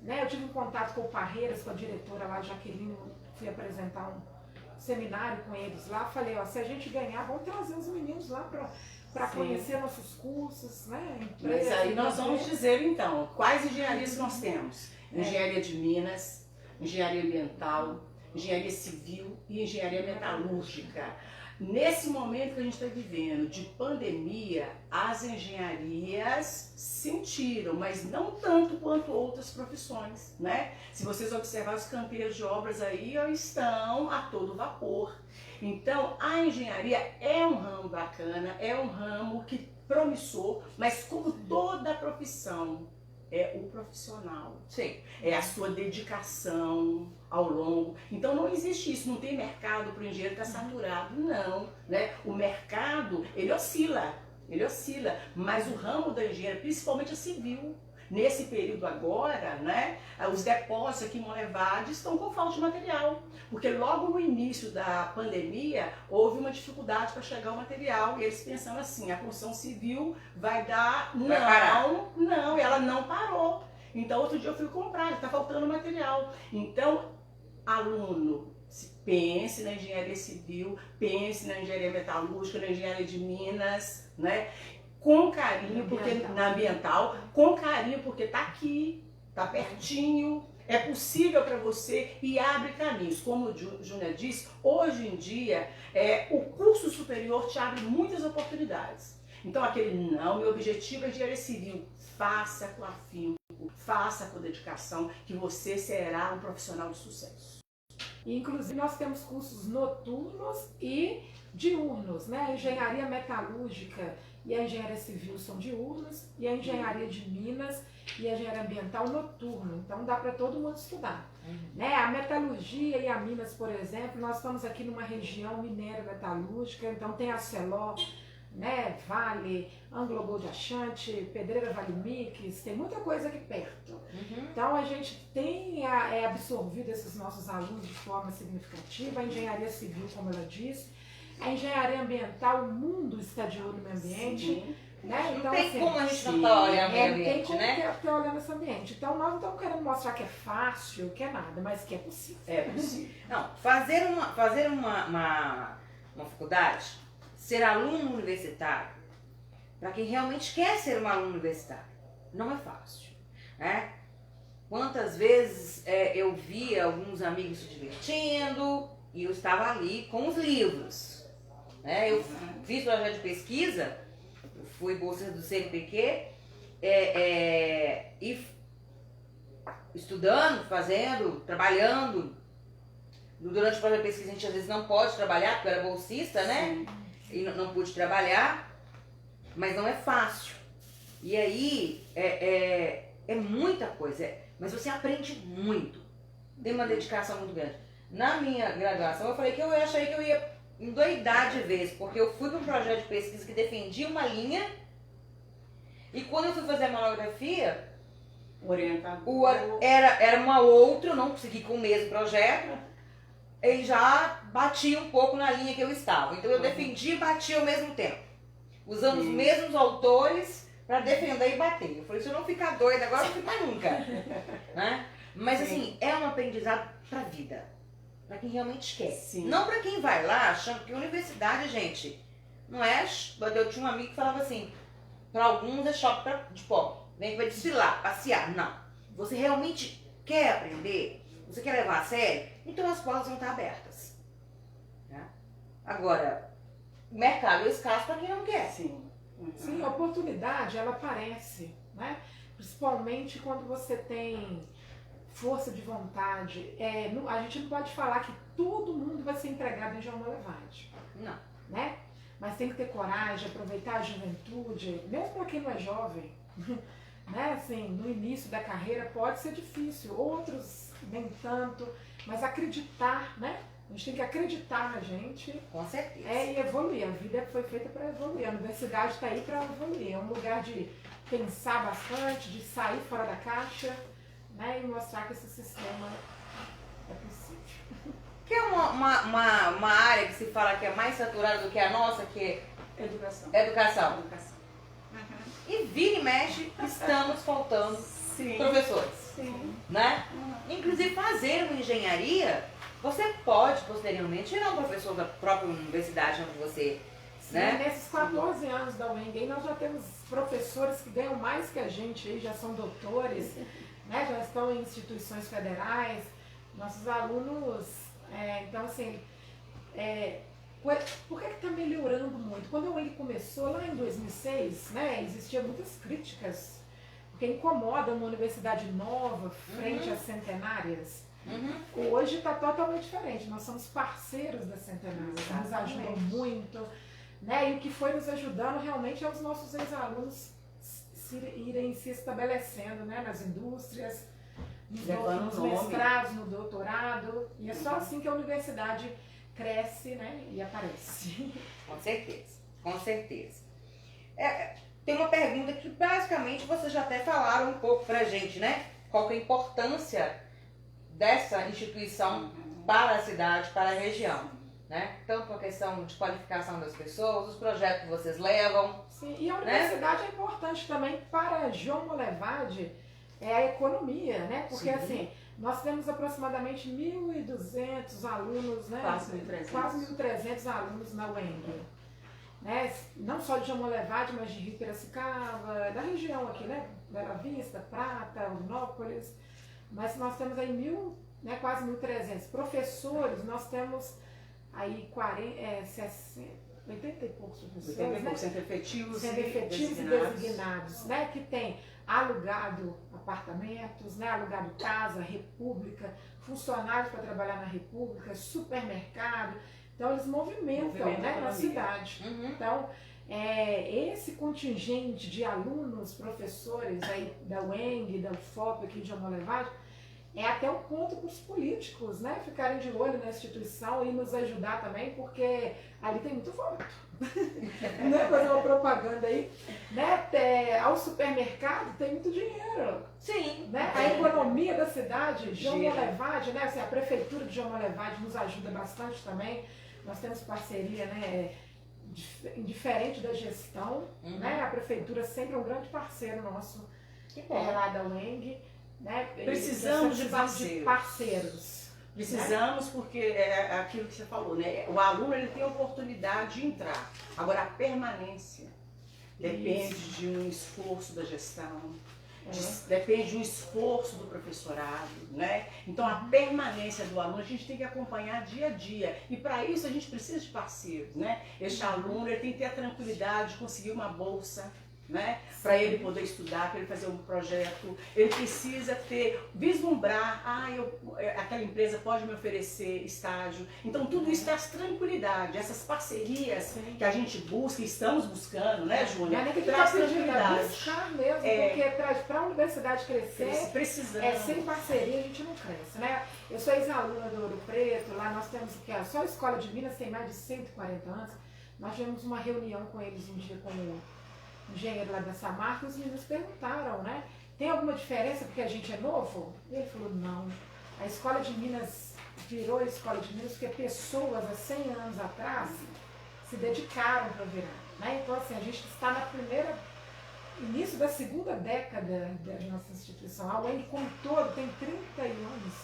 B: né? Eu tive um contato com o Parreiras, com a diretora lá, Jaqueline, fui apresentar um seminário com eles lá, falei, se a gente ganhar, vamos trazer os meninos lá para conhecer nossos cursos, né?
C: Mas aí nós vamos dizer, então, quais engenharias nós temos? Engenharia de Minas, engenharia ambiental, engenharia civil e engenharia metalúrgica. Nesse momento que a gente está vivendo de pandemia, as engenharias sentiram, mas não tanto quanto outras profissões, né? Se vocês observarem, os canteiros de obras aí estão a todo vapor. Então, a engenharia é um ramo bacana, é um ramo que promissor, mas como toda profissão, é o profissional.
A: Sim.
C: É a sua dedicação ao longo. Então não existe isso, não tem mercado para o engenheiro estar saturado, não. Né? O mercado, ele oscila, mas o ramo da engenharia, principalmente a civil, nesse período agora, né, os depósitos aqui em Monlevade estão com falta de material, porque logo no início da pandemia houve uma dificuldade para chegar o material e eles pensando assim, a construção civil vai dar, não, ela não parou. Então outro dia eu fui comprar, está faltando material. Então, aluno, pense na engenharia civil, pense na engenharia metalúrgica, na engenharia de minas, né? Com carinho, porque na ambiental, com carinho, porque está aqui, está pertinho, é possível para você e abre caminhos. Como o Júnior disse, hoje em dia o curso superior te abre muitas oportunidades. Então meu objetivo é engenharia civil, faça com afinco, faça com dedicação, que você será um profissional de sucesso.
B: Inclusive nós temos cursos noturnos e diurnos, né? A engenharia metalúrgica e a engenharia civil são diurnos, e a engenharia de minas e a engenharia ambiental noturno. Então dá para todo mundo estudar. Né? A metalurgia e a minas, por exemplo, nós estamos aqui numa região mineira metalúrgica, então tem a Celó, né? Vale, Anglo Gold Achante, Pedreira Vale Mix, tem muita coisa aqui perto. Então a gente tem absorvido esses nossos alunos de forma significativa, a engenharia civil, como ela disse, a engenharia ambiental, o mundo está de olho no meio ambiente. Né? Então,
A: não tem
B: assim,
A: como a gente não estar olhando o meio ambiente,
B: tem como
A: né?
B: ter olhando esse ambiente. Então nós não estamos querendo mostrar que é fácil, que é nada, mas que é possível.
C: É possível.
A: Não, fazer uma faculdade, ser aluno universitário, para quem realmente quer ser um aluno universitário, não é fácil. Né? Quantas vezes eu via alguns amigos se divertindo e eu estava ali com os livros. Né? Eu fiz projeto de pesquisa, fui bolsista do CNPq, e estudando, fazendo, trabalhando. Durante o projeto de pesquisa a gente às vezes não pode trabalhar, porque eu era bolsista, né? E não pude trabalhar, mas não é fácil. E aí é muita coisa, mas você aprende muito. Tem uma dedicação muito grande. Na minha graduação eu falei que eu achei que eu ia endoidar de vez, porque eu fui para um projeto de pesquisa que defendia uma linha, e quando eu fui fazer a monografia, era uma outra, eu não consegui com o mesmo projeto, e já batia um pouco na linha que eu estava. Então eu defendia e batia ao mesmo tempo, usando os mesmos autores para defender e bater. Eu falei, se eu não ficar doida agora, eu não fico mais nunca. Né? Mas assim, é um aprendizado para a vida. Para quem realmente quer.
C: Sim.
A: Não para quem vai lá achando que universidade, gente, não é... Eu tinha um amigo que falava assim, para alguns é shopping de pobre. Vem que vai desfilar, passear. Não. Você realmente quer aprender? Você quer levar a sério? Então as portas vão estar abertas. Né? Agora, o mercado é escasso para quem não quer.
C: Sim.
B: Sim, a oportunidade, ela aparece, né? Principalmente quando você tem força de vontade. A gente não pode falar que todo mundo vai ser empregado em João Monlevade.
A: Não.
B: Né? Mas tem que ter coragem, aproveitar a juventude, mesmo para quem não é jovem. Né? Assim, no início da carreira pode ser difícil, outros nem tanto, mas acreditar, né? A gente tem que acreditar na gente.
A: Com certeza.
B: E evoluir. A vida foi feita para evoluir. A universidade está aí para evoluir. É um lugar de pensar bastante, de sair fora da caixa, né? E mostrar que esse sistema é possível.
A: Que é uma área que se fala que é mais saturada do que a nossa, que é educação. E vira e mexe, estamos faltando professores.
B: Sim.
A: Né? Inclusive fazer uma engenharia, você pode posteriormente virar um professor da própria universidade onde você... Né?
B: Nesses 14 anos da UENG, nós já temos professores que ganham mais que a gente, aí, já são doutores, né? Já estão em instituições federais, nossos alunos, então assim, por que está melhorando muito? Quando a UENG começou lá em 2006, né, existiam muitas críticas, porque incomoda uma universidade nova frente às centenárias. Hoje está totalmente diferente, nós somos parceiros das centenárias, nos ajudam muito, né? E o que foi nos ajudando realmente é os nossos ex-alunos irem se estabelecendo, né, nas indústrias, nos
C: nome.
B: mestrados, no doutorado. E é só assim que a universidade cresce, né, e aparece.
A: Com certeza, com certeza. Tem uma pergunta que basicamente vocês já até falaram um pouco pra gente, né? Qual que é a importância dessa instituição para a cidade, para a região, né? Tanto a questão de qualificação das pessoas, os projetos que vocês levam.
B: Sim, e a universidade é importante também para João Molevade, a economia, né? Porque assim, nós temos aproximadamente 1.200 alunos, né? Quase 1.300 alunos na UENG. Né? Não só de João Molevade, mas de Rio Piracicaba, da região aqui, né? Bela Vista, Prata, Unópolis. Mas nós temos aí quase 1.300 professores, nós temos aí 80 e poucos professores,
C: 80 e poucos, sendo efetivos
B: e designados, né? Que tem alugado apartamentos, né? Alugado casa, república, funcionários para trabalhar na república, supermercado. Então eles movimentam, né, na cidade. Então, esse contingente de alunos, professores aí da UENG, da UFOP aqui de João Molevade, é até um ponto para os políticos, né, ficarem de olho na instituição e nos ajudar também, porque ali tem muito voto. Né, fazer uma propaganda aí, né, ao supermercado tem muito dinheiro.
A: Sim.
B: Né, a economia da cidade, João Molevade, né, assim, a prefeitura de João Molevade nos ajuda bastante também. Nós temos parceria, né, diferente da gestão, né, a prefeitura sempre é um grande parceiro nosso, lá da UENG. Né?
C: Precisamos de
B: parceiros.
C: Precisamos, porque é aquilo que você falou, né? O aluno ele tem a oportunidade de entrar. Agora, a permanência depende de um esforço da gestão, depende de um esforço do professorado, né? Então, a permanência do aluno a gente tem que acompanhar dia a dia. E para isso a gente precisa de parceiros, né? Este aluno ele tem que ter a tranquilidade de conseguir uma bolsa, né? Para ele poder estudar, para ele fazer um projeto, ele precisa vislumbrar, aquela empresa pode me oferecer estágio. Então tudo isso traz tranquilidade, essas parcerias que a gente busca, estamos buscando, né, Júlia?
B: Traz tranquilidade. Buscar mesmo, porque para a universidade crescer, sem parceria a gente não cresce, né? Eu sou ex-aluna do Ouro Preto, lá nós temos só a Escola de Minas tem mais de 140 anos, nós tivemos uma reunião com eles um dia com o engenheiro lá da Samarco, os meninos perguntaram, né? Tem alguma diferença porque a gente é novo? E ele falou, não. A Escola de Minas virou a Escola de Minas porque pessoas há 100 anos atrás se dedicaram para virar. Né? Então, assim, a gente está início da segunda década da nossa instituição. A UENG como todo tem 30 anos.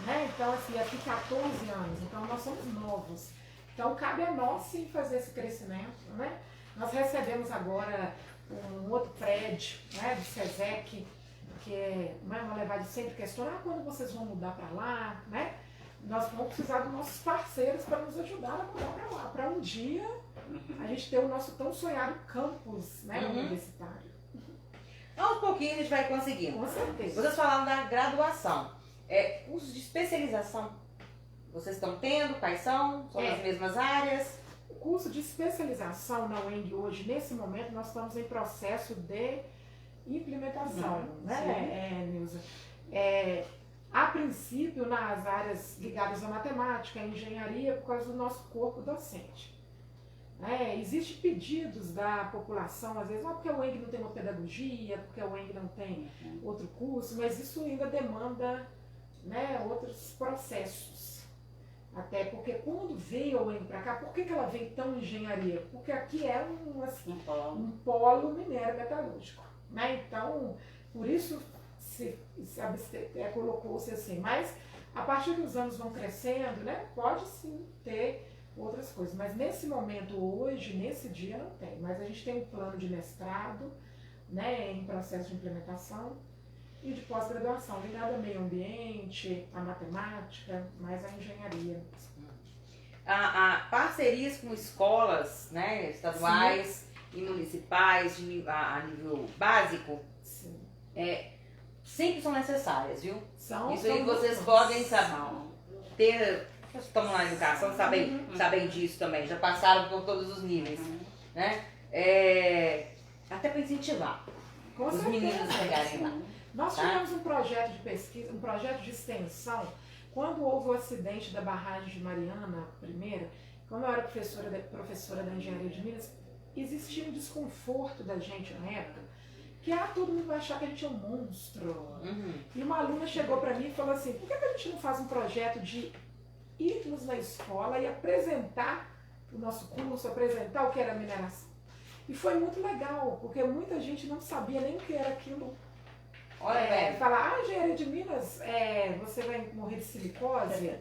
B: Né? Então, assim, aqui 14 anos. Então, nós somos novos. Então, cabe a nós sim fazer esse crescimento, né? Nós recebemos agora um outro prédio, né, do SESEC, que é uma Molevade sempre questiona, quando vocês vão mudar para lá, né? Nós vamos precisar dos nossos parceiros para nos ajudar a mudar para lá, para um dia a gente ter o nosso tão sonhado campus, né, universitário.
A: Aos pouquinhos a gente vai conseguindo.
B: Com certeza.
A: Vocês falaram da graduação. Cursos de especialização, vocês estão tendo? Quais são? São as mesmas áreas?
B: O curso de especialização na UENG hoje, nesse momento, nós estamos em processo de implementação, né, Nilza? A princípio, nas áreas ligadas à matemática, à engenharia, por causa do nosso corpo docente. Existem pedidos da população, às vezes, porque a UENG não tem uma pedagogia, porque a UENG não tem outro curso, mas isso ainda demanda, né, outros processos. Até porque quando veio a UENG para cá, por que ela veio tão engenharia? Porque aqui é um polo minério metalúrgico. Né? Então, por isso colocou-se assim. Mas a partir dos anos vão crescendo, né? Pode sim ter outras coisas. Mas nesse momento, hoje, nesse dia, não tem. Mas a gente tem um plano de mestrado, né, em processo de implementação, e de pós-graduação, ligado ao meio ambiente, à matemática, mais à engenharia.
A: A parcerias com escolas, né, estaduais e municipais a nível básico, sempre são necessárias, viu? Isso aí vocês podem ter, estão na educação, sabem disso também, já passaram por todos os níveis, né? Até para incentivar
B: Com
A: os
B: certeza.
A: meninos a chegarem lá.
B: Nós
A: Tá?
B: tivemos um projeto de pesquisa, um projeto de extensão, quando houve o acidente da barragem de Mariana, primeira, como eu era professora da Engenharia de Minas, existia um desconforto da gente na época, que todo mundo vai achar que a gente é um monstro.
A: Uhum.
B: E uma aluna chegou para mim e falou assim, por que a gente não faz um projeto de irmos na escola e apresentar o nosso curso, apresentar o que era mineração? E foi muito legal, porque muita gente não sabia nem o que era aquilo.
A: Olha, velho.
B: Falar, engenharia de Minas, você vai morrer de silicose,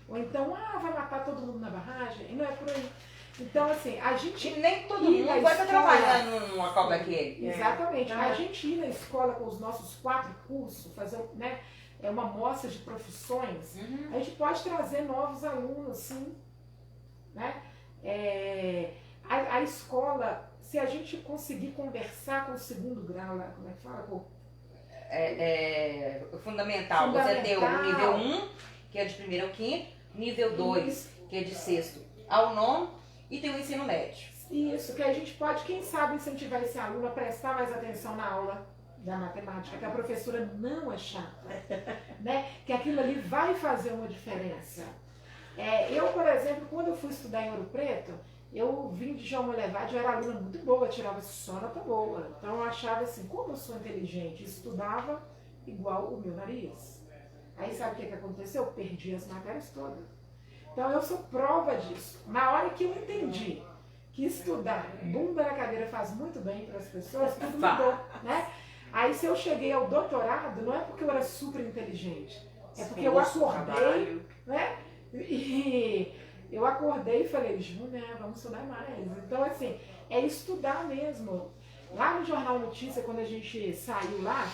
B: ou então, vai matar todo mundo na barragem, e não é por aí. Então, assim, a gente...
A: E nem todo
B: ir
A: mundo
B: na
A: vai estar
B: escola-
A: trabalhando numa cobra daquele.
B: Exatamente.
C: Não.
B: A gente ir na escola com os nossos 4 cursos, fazer uma amostra de profissões,
A: Uhum.
B: a gente pode trazer novos alunos, sim. Né? A escola, se a gente conseguir conversar com o segundo grau, lá, como é que fala?
A: Fundamental. Você tem o
B: Fundamental.
A: nível 1, que é de primeiro ao quinto, nível 2, que é de sexto ao nono, e tem o ensino médio.
B: Isso, que a gente pode, quem sabe, incentivar esse aluno a prestar mais atenção na aula da matemática, que a professora não é chata, né? Que aquilo ali vai fazer uma diferença. Eu, por exemplo, quando eu fui estudar em Ouro Preto, eu vim de João Levade, eu era aluna muito boa, tirava só nota boa. Então eu achava assim, como eu sou inteligente, estudava igual o meu nariz. Aí sabe o que aconteceu? Eu perdi as matérias todas. Então eu sou prova disso. Na hora que eu entendi que estudar bunda na cadeira faz muito bem para as pessoas, tudo mudou, né? Aí se eu cheguei ao doutorado, não é porque eu era super inteligente, é porque eu acordei, né? E eu acordei e falei, Júnior, vamos estudar mais. Então, assim, é estudar mesmo. Lá no Jornal Notícia, quando a gente saiu lá,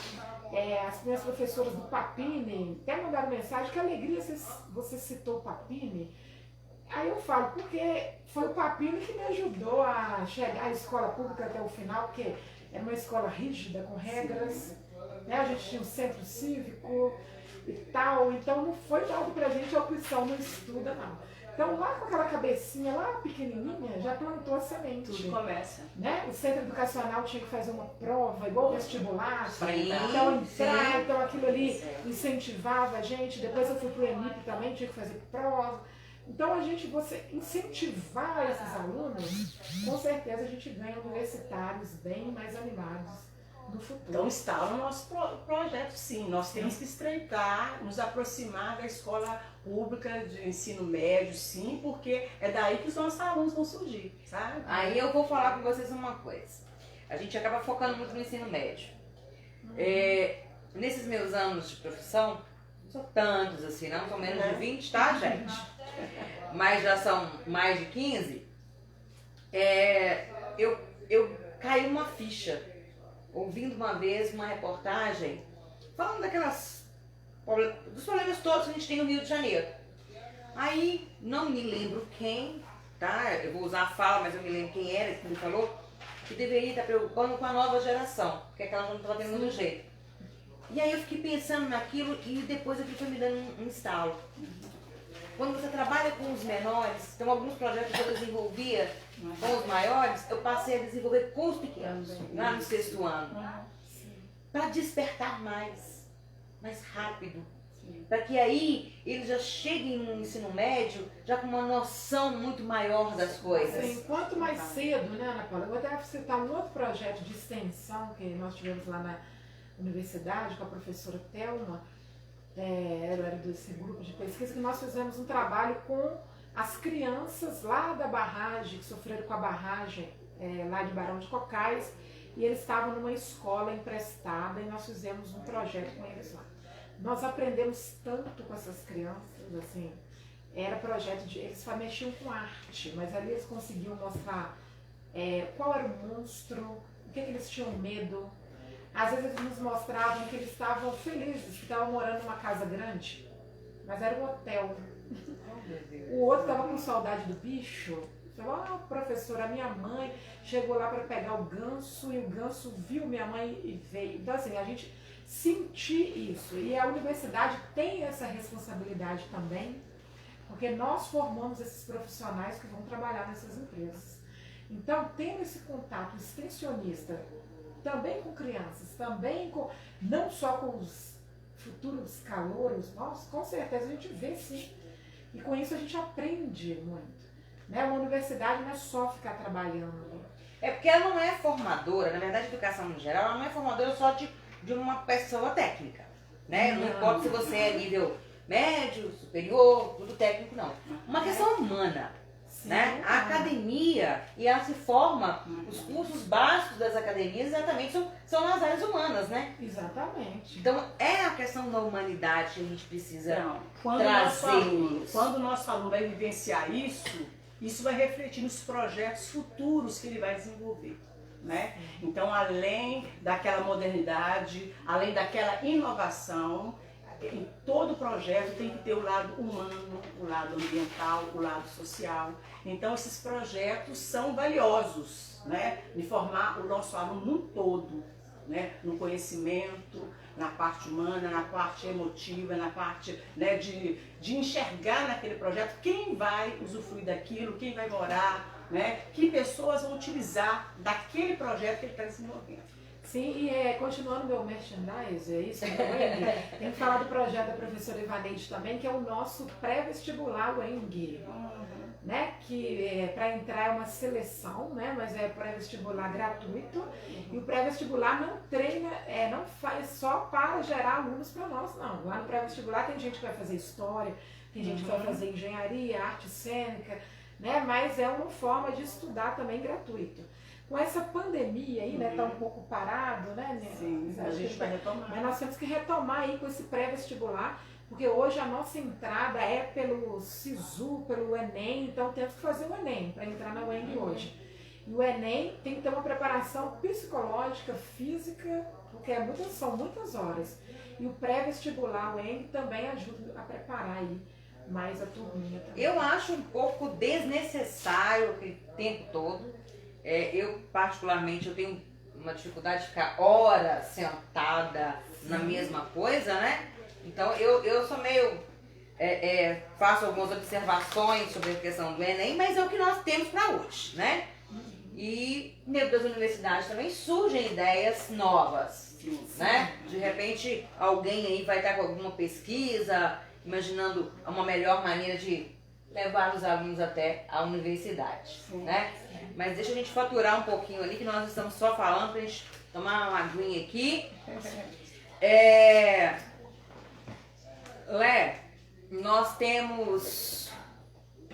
B: as minhas professoras do Papini até mandaram mensagem, que alegria você citou o Papini. Aí eu falo, porque foi o Papini que me ajudou a chegar à escola pública até o final, porque era uma escola rígida, com regras, né? A gente tinha um centro cívico e tal, então não foi dado pra gente a opção, não estuda não. Então lá com aquela cabecinha lá pequenininha, já plantou a semente.
C: Tudo começa.
B: Né? O centro educacional tinha que fazer uma prova, igual o vestibular,
A: Sim,
B: então entrar,
A: sim.
B: então aquilo ali
A: Certo.
B: incentivava a gente, depois eu fui pro ENIP também, tinha que fazer prova. Então você incentivar esses alunos, com certeza a gente ganha universitários bem mais animados no futuro.
C: Então está no nosso projeto, sim. Nós temos que estreitar, nos aproximar da escola pública de ensino médio, sim, porque é daí que os nossos alunos vão surgir, sabe?
A: Aí eu vou falar com vocês uma coisa. A gente acaba focando muito no ensino médio. Nesses meus anos de profissão, não são tantos assim, não são menos de 20, tá, gente? Mas já são mais de 15. Eu caí uma ficha, ouvindo uma vez uma reportagem falando dos problemas todos que a gente tem no Rio de Janeiro. Aí, não me lembro quem, tá? Eu vou usar a fala, mas eu me lembro quem era que me falou, que deveria estar preocupando com a nova geração, porque aquela já não estava tendo muito jeito. E aí eu fiquei pensando naquilo e depois aquilo foi me dando um estalo. Quando você trabalha com os menores, tem alguns projetos que eu desenvolvia com os maiores, eu passei a desenvolver com os pequenos, lá no 6º ano. Para despertar mais rápido. Para que aí eles já cheguem no ensino médio já com uma noção muito maior das coisas.
B: Sim, quanto mais cedo, né, Ana Paula? Eu vou até citar um outro projeto de extensão que nós tivemos lá na universidade com a professora Thelma, era desse grupo de pesquisa, que nós fizemos um trabalho com as crianças lá da barragem, que sofreram com a barragem lá de Barão de Cocais, e eles estavam numa escola emprestada e nós fizemos um projeto com eles lá. Nós aprendemos tanto com essas crianças, assim, era projeto eles mexiam com arte, mas ali eles conseguiam mostrar qual era o monstro, o que eles tinham medo. Às vezes eles nos mostravam que eles estavam felizes, que estavam morando numa casa grande, mas era um hotel. O outro estava com saudade do bicho. Falou, professora, a minha mãe chegou lá para pegar o ganso e o ganso viu minha mãe e veio. Então, assim, a gente sentir isso. E a universidade tem essa responsabilidade também, porque nós formamos esses profissionais que vão trabalhar nessas empresas. Então, tendo esse contato extensionista, também com crianças, também com, não só com os futuros calouros, nós com certeza a gente vê sim. E com isso a gente aprende muito. Né? Uma universidade não é só ficar trabalhando.
A: É porque ela não é formadora, na verdade a educação no geral, ela não é formadora só de uma pessoa técnica. Né? Não importa se você é nível médio, superior, tudo técnico, não. Uma questão humana.
B: Sim,
A: Né? A academia, e ela se forma, os cursos básicos das academias exatamente são nas áreas humanas, né?
B: Exatamente.
A: Então é a questão da humanidade que a gente precisa
C: trazer.
A: Quando
C: o nosso aluno vai vivenciar isso vai refletir nos projetos futuros que ele vai desenvolver. Né? Então, além daquela modernidade, além daquela inovação, em todo projeto tem que ter o lado humano, o lado ambiental, o lado social. Então, esses projetos são valiosos, né? De formar o nosso aluno num todo, né? No conhecimento, na parte humana, na parte emotiva, na parte, né, de enxergar naquele projeto quem vai usufruir daquilo, quem vai morar, né? Que pessoas vão utilizar daquele projeto que ele está desenvolvendo.
B: Sim, e continuando meu merchandise, é isso? Tem que falar do projeto da professora Ivaneide também, que é o nosso pré-vestibular UENG, né? Que para entrar é uma seleção, né? Mas é pré-vestibular gratuito. E o pré-vestibular não treina, não faz só para gerar alunos para nós, não. Lá no pré-vestibular tem gente que vai fazer história, tem gente que vai fazer engenharia, arte cênica, né? Mas é uma forma de estudar também gratuito. Com essa pandemia aí, né, tá um pouco parado, né?
C: Sim, a gente vai retomar.
B: Mas nós temos que retomar aí com esse pré-vestibular, porque hoje a nossa entrada é pelo SISU, pelo Enem, então temos que fazer o Enem para entrar na UENG hoje. E o Enem tem que ter uma preparação psicológica, física, porque são muitas horas. E o pré-vestibular, o UENG, também ajuda a preparar aí mais a turminha também.
A: Eu acho um pouco desnecessário aquele tempo todo. Eu, particularmente, eu tenho uma dificuldade de ficar horas sentada na mesma coisa, né? Então, eu sou meio... faço algumas observações sobre a questão do Enem, mas é o que nós temos para hoje, né? E dentro das universidades também surgem ideias novas, né? De repente, alguém aí vai estar com alguma pesquisa, imaginando uma melhor maneira de levar os alunos até a universidade, né? Mas deixa a gente faturar um pouquinho ali, que nós estamos só falando pra gente tomar uma aguinha aqui. Lé, nós temos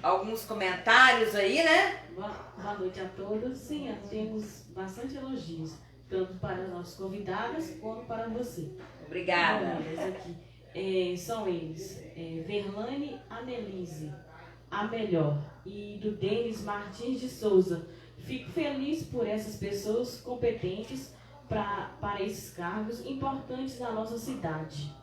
A: alguns comentários aí, né?
D: Boa noite a todos. Sim, temos bastante elogios, tanto para as nossas convidadas quanto para você.
A: Obrigada.
D: Aqui. São eles, Verlane Anelise, a melhor, e do Denis Martins de Souza. Fico feliz por essas pessoas competentes para esses cargos importantes na nossa cidade.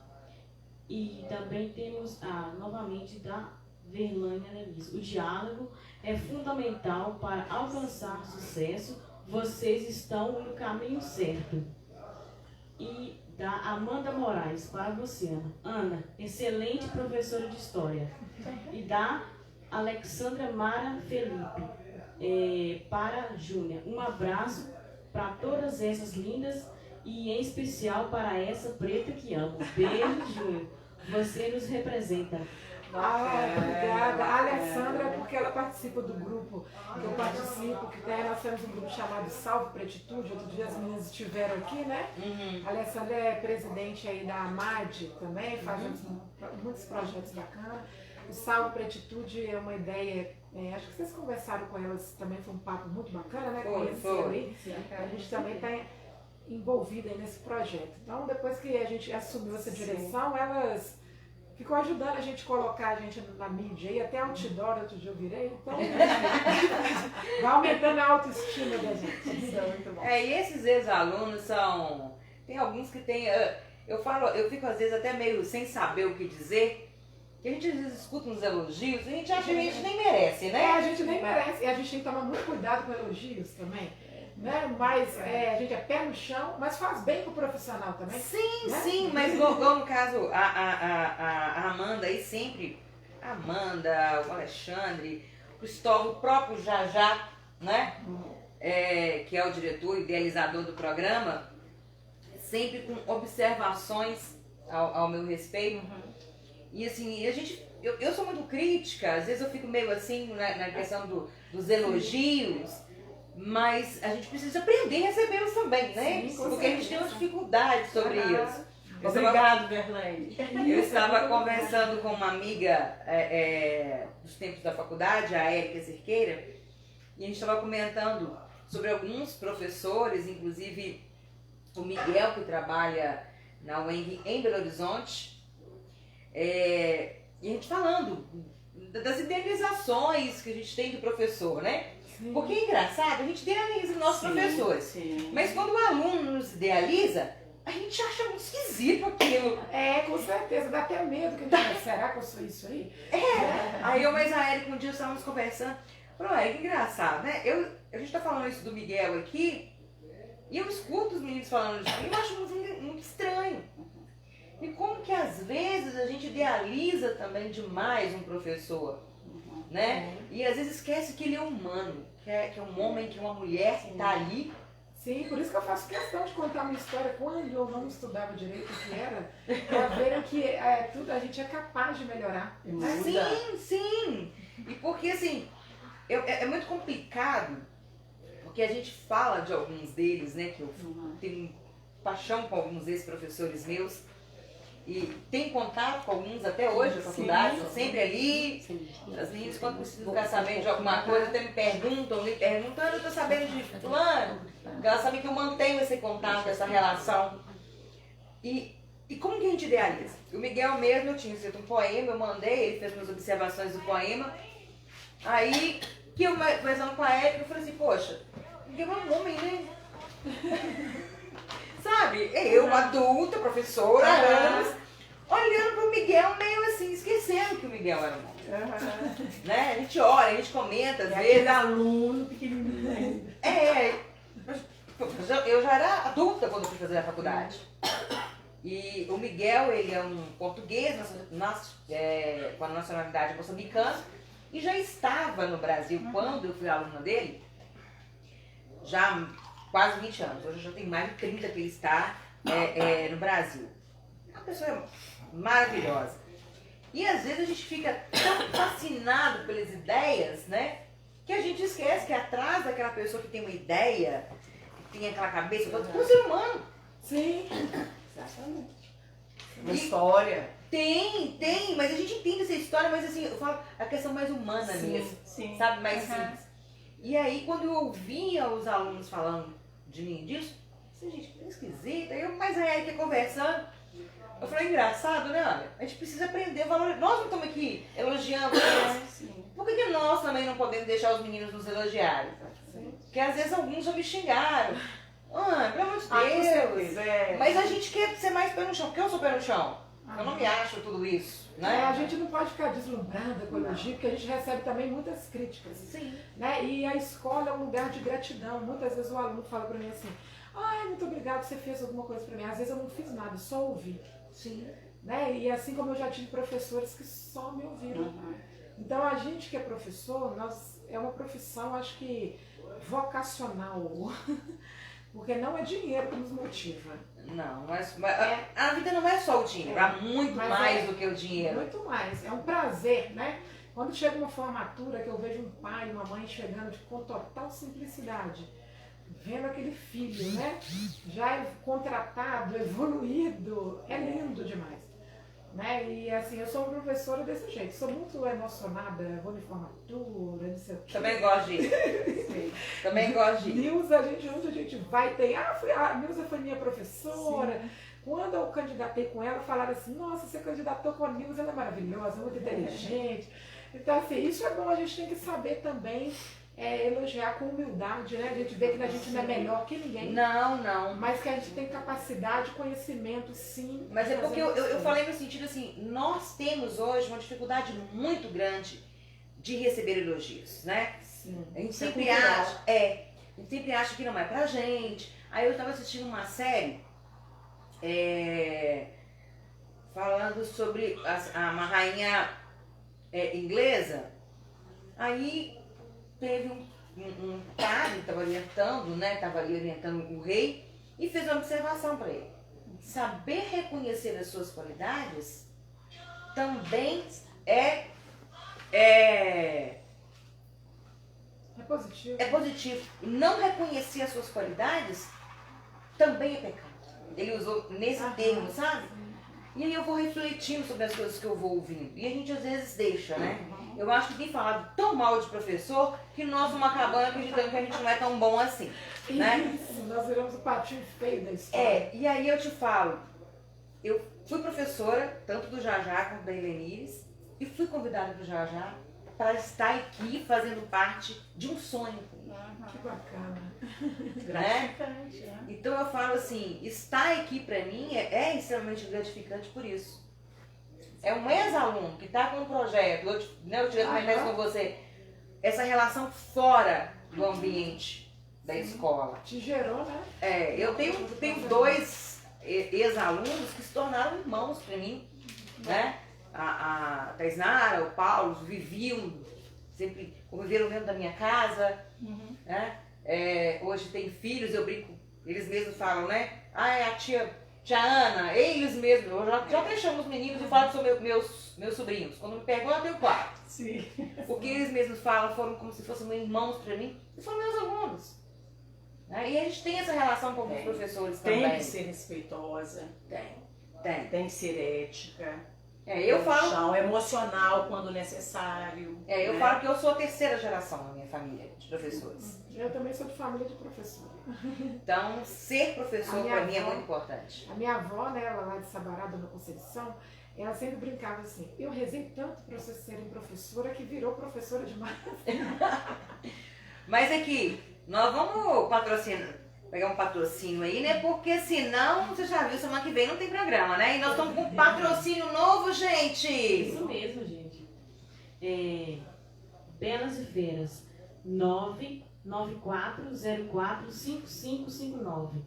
D: E também temos novamente da Verlane Anelise. O diálogo é fundamental para alcançar sucesso. Vocês estão no caminho certo. E da Amanda Moraes, para você, Ana. Ana, excelente professora de História. E da Alexandra Mara Felipe, para Júnia. Um abraço para todas essas lindas e em especial para essa preta que amo. Beijo, Júnia. Você nos representa.
B: Obrigada. A Alessandra, porque ela participa do grupo que eu participo, que nós temos um grupo chamado Salve Pretitude. Outro dia as meninas estiveram aqui, né? A Alessandra é presidente aí da AMAD também, faz muitos projetos bacanas. O Salve Pretitude é uma ideia, acho que vocês conversaram com elas também, foi um papo muito bacana, né? Conheceu aí. A gente também está envolvida aí nesse projeto. Então, depois que a gente assumiu essa direção, elas ficou ajudando a gente a colocar a gente na mídia aí, até outdoor, outro dia eu virei, então vai aumentando a autoestima da gente. Isso é muito bom.
A: E esses ex-alunos são... Tem alguns que tem... Eu fico às vezes até meio sem saber o que dizer, que a gente às vezes escuta uns elogios e a gente acha que a gente nem merece, né?
B: A gente nem merece, e a gente tem que tomar muito cuidado com elogios também. Né? Mas a gente é pé no chão, mas faz bem pro profissional também.
A: Sim,
B: né?
A: sim, mas igual no caso a Amanda aí sempre, a Amanda, o Alexandre, o Cristóvão, o próprio Jajá, né? Que é o diretor, idealizador do programa, sempre com observações ao meu respeito. E assim, eu sou muito crítica, às vezes eu fico meio assim na questão dos elogios, mas a gente precisa aprender a recebê-los também, né?
B: Sim,
A: porque a gente tem uma dificuldade sobre isso.
C: Obrigado, Verlaine.
A: Eu estava conversando com uma amiga dos tempos da faculdade, a Érica Cerqueira, e a gente estava comentando sobre alguns professores, inclusive o Miguel, que trabalha na UENG em Belo Horizonte, e a gente falando das idealizações que a gente tem do professor, né?
B: Sim.
A: Porque é engraçado, a gente idealiza os nossos professores,
C: Sim.
A: mas quando o aluno nos idealiza, a gente acha muito esquisito aquilo.
B: Com certeza, dá até medo que a gente fala, será que eu sou isso aí?
A: Aí eu mais a Érica um dia estávamos conversando, falou, que engraçado, né? A gente tá falando isso do Miguel aqui, e eu escuto os meninos falando isso, e eu acho muito estranho. E como que às vezes a gente idealiza também demais um professor, né? E às vezes esquece que ele é humano, que é um homem, que é uma mulher que tá ali.
B: Sim, por isso que eu faço questão de contar uma história quando eu não estudava direito o que era, para verem que tudo a gente é capaz de melhorar.
A: Sim. E porque assim, é muito complicado, porque a gente fala de alguns deles, né? Que eu tenho paixão com alguns desses professores meus. E tem contato com alguns até hoje, na faculdade, estão sempre ali. As meninas, quando precisam ficar sabendo de alguma coisa, até me perguntam, eu tô sabendo de fulano, porque elas sabem que eu mantenho esse contato, essa relação. E como que a gente idealiza? O Miguel mesmo, eu tinha escrito um poema, eu mandei, ele fez umas observações do poema. Aí, que eu conversando com a Érica, eu falei assim, poxa, o Miguel é um homem, né? Sabe? Eu, adulta, professora, anos, olhando pro Miguel meio assim, esquecendo que o Miguel era um homem. Né? A gente olha, a gente comenta, às vezes.
C: Aluno pequenininho.
A: Eu já era adulta quando fui fazer a faculdade. E o Miguel, ele é um português, com a nacionalidade moçambicana, e já estava no Brasil quando eu fui aluna dele, já quase 20 anos. Hoje já tem mais de 30 que ele está no Brasil. É uma pessoa maravilhosa. E às vezes a gente fica tão fascinado pelas ideias, né? Que a gente esquece que atrás daquela pessoa que tem uma ideia, que tem aquela cabeça toda, tem um ser humano.
B: Sim.
C: Exatamente. Uma história.
A: Tem, mas a gente entende essa história, mas assim, eu falo a questão mais humana mesmo.
C: Sim.
A: Sabe? Mais simples. E aí, quando eu ouvia os alunos falando de mim disso, assim, gente, que esquisita. Aí eu mais a Érica conversando, eu falei, engraçado, né? Olha, a gente precisa aprender a valorizar. Nós não estamos aqui elogiando eles. Por que nós também não podemos deixar os meninos nos elogiarem? Porque às vezes alguns já me xingaram. Pelo amor de Deus. Mas a gente quer ser mais pé no chão, porque eu sou pé no chão. Eu não me acho tudo isso, né?
B: A gente não pode ficar deslumbrada com elogio, porque a gente recebe também muitas críticas.
A: Sim.
B: Né? E a escola é um lugar de gratidão. Muitas vezes o aluno fala pra mim assim, muito obrigado, você fez alguma coisa pra mim. Às vezes eu não fiz nada, só ouvi.
A: Sim.
B: Né? E assim como eu já tive professores que só me ouviram. Então a gente que é professor, é uma profissão, acho que vocacional. Porque não é dinheiro que nos motiva.
A: Não, mas a vida não é só o dinheiro, há muito mais do que o dinheiro.
B: Muito mais, é um prazer, né? Quando chega uma formatura que eu vejo um pai e uma mãe chegando com total simplicidade, vendo aquele filho, né? Já contratado, evoluído, é lindo demais. Né? E assim, eu sou uma professora desse jeito, sou muito emocionada, vou de formatura, não sei o quê.
A: Também gosto de ir. Também gosto de ir.
B: Nilza, onde a gente vai, tem. A Nilza foi minha professora. Sim. Quando eu candidatei com ela, falaram assim, nossa, você candidatou com a Nilza, ela é maravilhosa, muito inteligente. Então, assim, isso é bom, a gente tem que saber também elogiar com humildade, né? A gente vê que a gente não é melhor que ninguém.
A: Não.
B: Mas que a gente tem capacidade, conhecimento, sim.
A: Mas é porque eu falei no sentido assim, nós temos hoje uma dificuldade muito grande de receber elogios, né?
B: Sim.
A: A gente sempre acha que não é pra gente. Aí eu estava assistindo uma série falando sobre uma rainha inglesa. Aí teve um padre estava orientando, né? Estava ali orientando o rei e fez uma observação para ele. Saber reconhecer as suas qualidades também é
B: positivo.
A: É positivo. E não reconhecer as suas qualidades também é pecado. Ele usou nesse termo, sabe? E aí eu vou refletindo sobre as coisas que eu vou ouvindo. E a gente às vezes deixa, né? Eu acho que tem falado tão mal de professor que nós vamos acabando acreditando que a gente não é tão bom assim. Né?
B: Isso, nós viramos o patinho feio da história.
A: E aí eu te falo, eu fui professora, tanto do Jajá quanto da Helenires, e fui convidada para o Jajá para estar aqui fazendo parte de um sonho.
B: Que bacana.
A: Gratificante, né? Então eu falo assim, estar aqui para mim é extremamente gratificante por isso. É um ex-aluno que está com um projeto, eu tive comentários com você, essa relação fora do ambiente da escola.
B: Te gerou, né?
A: Eu tenho 2 ex-alunos que se tornaram irmãos para mim, né? A Taisnara, o Paulo, viviam, sempre conviveram dentro da minha casa, né? Hoje tem filhos, eu brinco, eles mesmos falam, né? É a tia Ana, eles mesmos, eu já até chamo os meninos e falo que são meus sobrinhos. Quando me perguntam, eu tenho 4.
C: Sim.
A: Porque eles mesmos falam, foram como se fossem irmãos para mim, e foram meus alunos. Né? E a gente tem essa relação com alguns professores também.
C: Tem que ser respeitosa. Tem que ser ética.
A: Eu falo.
C: Chão, emocional quando necessário.
A: Eu falo que eu sou a 3ª geração na minha família de professores.
B: Eu também sou de família de professor.
A: Então, ser professor para mim é muito importante.
B: A minha avó, né, ela lá de Sabará, Dona Conceição, ela sempre brincava assim, eu rezei tanto para vocês serem professora que virou professora demais.
A: Mas aqui, nós vamos pegar um patrocínio aí, né? Porque senão, você já viu, semana que vem não tem programa, né? E nós estamos com um patrocínio novo, gente!
D: Isso mesmo, gente. Belas e Feiras, 994045559,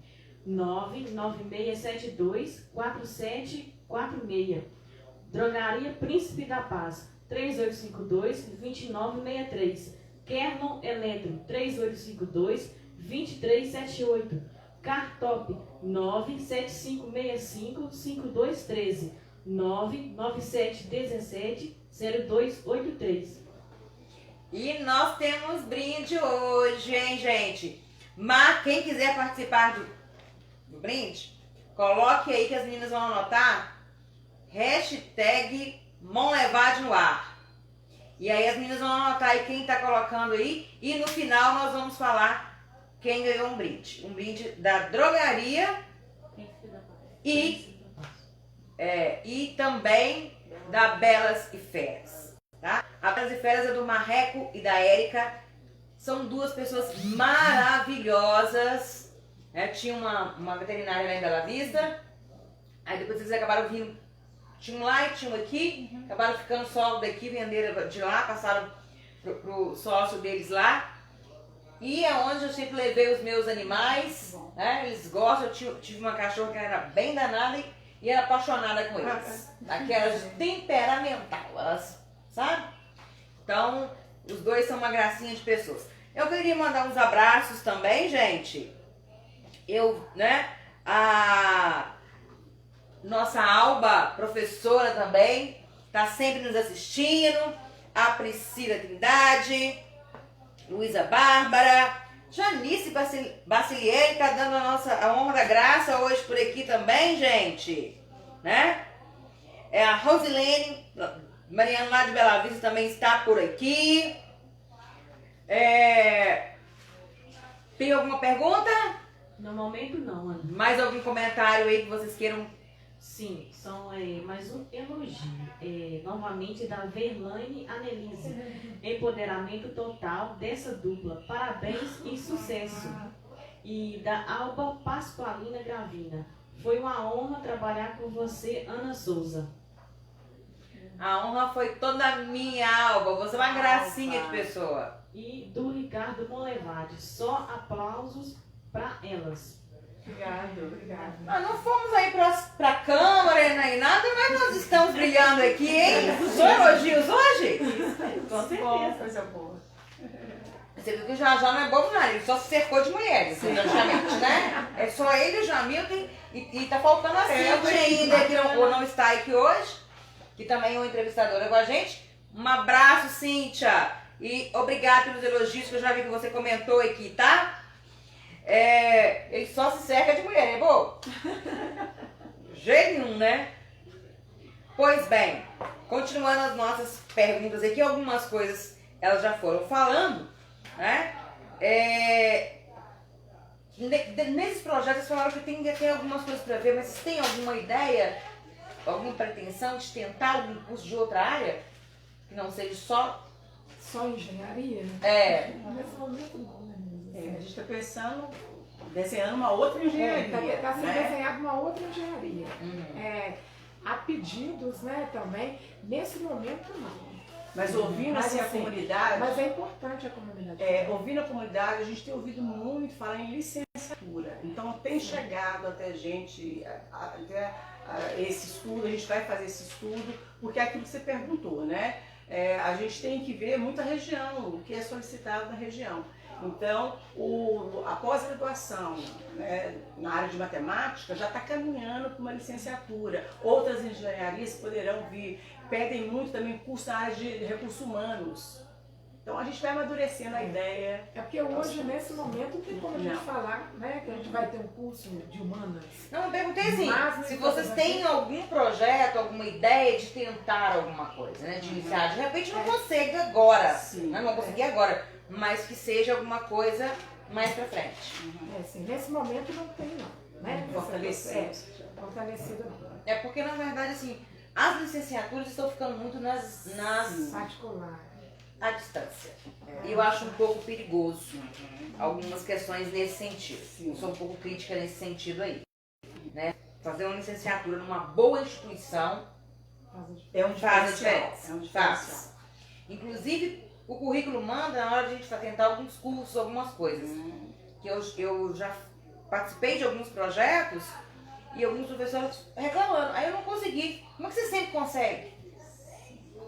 D: 996724746. Drogaria Príncipe da Paz, 3852-2963. Kernon Eletro, 3852-2378. Cartop, 97565-5213. 99717-0283.
A: E nós temos brinde hoje, hein, gente? Mas quem quiser participar do brinde, coloque aí que as meninas vão anotar hashtag Monlevade no ar. E aí as meninas vão anotar aí quem tá colocando aí. E no final nós vamos falar quem ganhou um brinde. Um brinde da drogaria e também da Belas e Feras. Tá? A Belas e Feras é do Marreco e da Érica. São 2 pessoas maravilhosas. Tinha uma veterinária lá em Bela Vista. Aí depois eles acabaram vindo. Tinha um lá e tinha um aqui. Acabaram ficando só daqui, venderam de lá, passaram pro sócio deles lá. E é onde eu sempre levei os meus animais. Né? Eles gostam. Eu tive uma cachorra que era bem danada e era apaixonada com eles. Aquelas temperamental, elas, sabe? Então, os 2 são uma gracinha de pessoas. Eu queria mandar uns abraços também, gente. A nossa Alba, professora também, tá sempre nos assistindo. A Priscila Trindade, Luísa Bárbara, Janice Bacilieri tá dando a honra da graça hoje por aqui também, gente. Né? A Rosilene, Mariana lá de Bela Vista também está por aqui. Tem alguma pergunta?
D: No momento não, Ana.
A: Mais algum comentário aí que vocês queiram?
D: Sim, são mais um elogio, novamente da Verlane Anelise. Empoderamento total dessa dupla, parabéns e sucesso. E da Alba Pasqualina Gravina, foi uma honra trabalhar com você, Ana Souza.
A: A honra foi toda minha, Alba, você é uma gracinha de pessoa.
D: E do Ricardo Monlevade, só aplausos para elas.
C: Obrigada.
A: Nós não fomos aí pra câmera nem nada, mas nós estamos brilhando aqui, hein? Só elogios hoje?
D: Com
C: Bom,
D: certeza.
C: coisa boa.
A: Você viu que o Jajá não é bobo não, ele só se cercou de mulheres, praticamente, né? É só ele e o Jamilton e tá faltando a Cíntia ainda, que não está aqui hoje, que também é uma entrevistadora com a gente. Um abraço, Cíntia, e obrigado pelos elogios que eu já vi que você comentou aqui, tá? Ele só se cerca de mulher, é bom? Jeito nenhum, né? Pois bem, continuando as nossas perguntas aqui, algumas coisas elas já foram falando, né? Nesses projetos eles falaram que tem algumas coisas para ver, mas vocês têm alguma ideia, alguma pretensão de tentar algum curso de outra área? Que não seja só
B: engenharia? Nesse momento não, né?
C: A gente está pensando, desenhando uma outra engenharia.
B: Está sendo desenhada uma outra engenharia. Há pedidos, né, também. Nesse momento não.
C: Mas ouvindo assim, a comunidade.
B: Mas é importante a comunidade.
C: Ouvindo a comunidade, a gente tem ouvido muito falar em licenciatura. Então tem chegado até a gente esse estudo, a gente vai fazer esse estudo, porque é aquilo que você perguntou, né? A gente tem que ver muita região, o que é solicitado na região. Então, a pós-graduação, né, na área de matemática já está caminhando para uma licenciatura. Outras engenharias poderão vir, pedem muito também curso na área de recursos humanos. Então a gente vai amadurecendo a ideia.
B: É porque hoje, nesse momento, não tem como a gente falar, né, que a gente vai ter um curso de humanas.
A: Não, eu perguntei assim, se vocês têm algum projeto, alguma ideia de tentar alguma coisa, né, de iniciar. De repente não consegue agora, né, não consegui agora, mas que seja alguma coisa mais pra frente.
B: Assim, nesse momento não tem não, né? Fortalecido não.
A: Porque na verdade, assim, as licenciaturas estão ficando muito nas
B: particulares.
A: À distância. E eu acho um pouco perigoso algumas questões nesse sentido. Eu sou um pouco crítica nesse sentido aí. Né? Fazer uma licenciatura numa boa instituição faz a diferença. Faz. Inclusive, o currículo manda na hora de a gente tentar alguns cursos, algumas coisas. Que eu já participei de alguns projetos e alguns professores reclamando. Aí eu não consegui. Como é que você sempre consegue?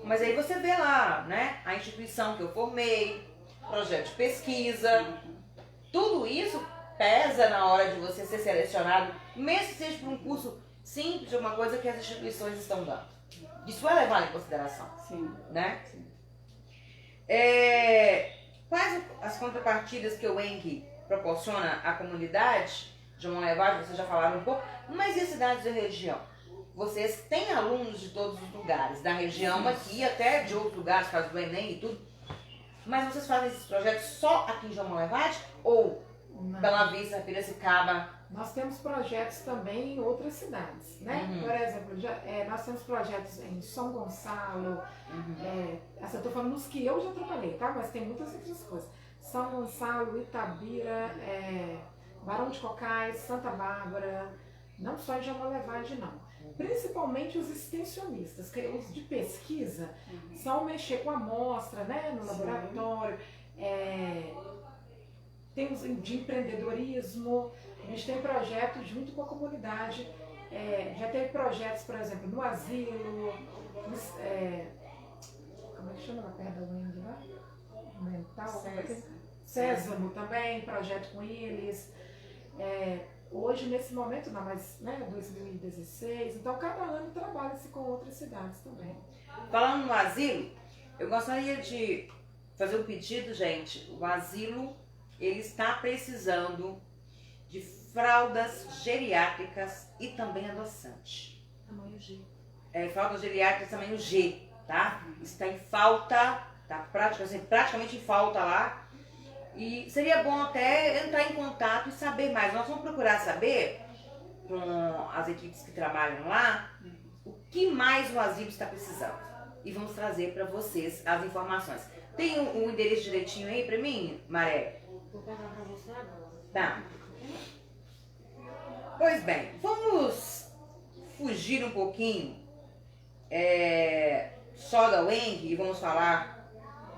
A: Mas aí você vê lá, né, a instituição que eu formei, projeto de pesquisa, tudo isso pesa na hora de você ser selecionado, mesmo que seja por um curso simples, alguma coisa que as instituições estão dando. Isso é levado em consideração, né? Quais as contrapartidas que o ENC proporciona à comunidade de João Levade, vocês já falaram um pouco, mas e as cidades da região? Vocês têm alunos de todos os lugares, da região aqui, até de outros lugares, por causa do Enem e tudo. Mas vocês fazem esses projetos só aqui em João Levade? Ou Bela Vista, Piracicaba?
B: Nós temos projetos também em outras cidades, né? Por exemplo, nós temos projetos em São Gonçalo, eu estou falando nos que eu já trabalhei, tá? Mas tem muitas outras coisas. São Gonçalo, Itabira, Barão de Cocais, Santa Bárbara, não só em João Levade, não. Principalmente os extensionistas, que os de pesquisa são mexer com a amostra, né, no laboratório, tem os de empreendedorismo, a gente tem projetos junto com a comunidade, já teve projetos, por exemplo, no asilo, como é que chama lá perto da UENG lá? Mental? Sésamo também, projeto com eles. Hoje, nesse momento, não, mas 2016, então cada ano trabalha-se com outras cidades também.
A: Falando no asilo, eu gostaria de fazer um pedido, gente. O asilo, ele está precisando de fraldas geriátricas e também adoçante.
B: Tamanho G.
A: Fraldas geriátricas tamanho G, tá? Está em falta, tá praticamente em falta lá. E seria bom até entrar em contato e saber mais. Nós vamos procurar saber com as equipes que trabalham lá o que mais o asilo está precisando. E vamos trazer para vocês as informações. Tem o endereço direitinho aí para mim, Maré?
D: Vou pegar para você agora.
A: Tá. Pois bem, vamos fugir um pouquinho só da UENG e vamos falar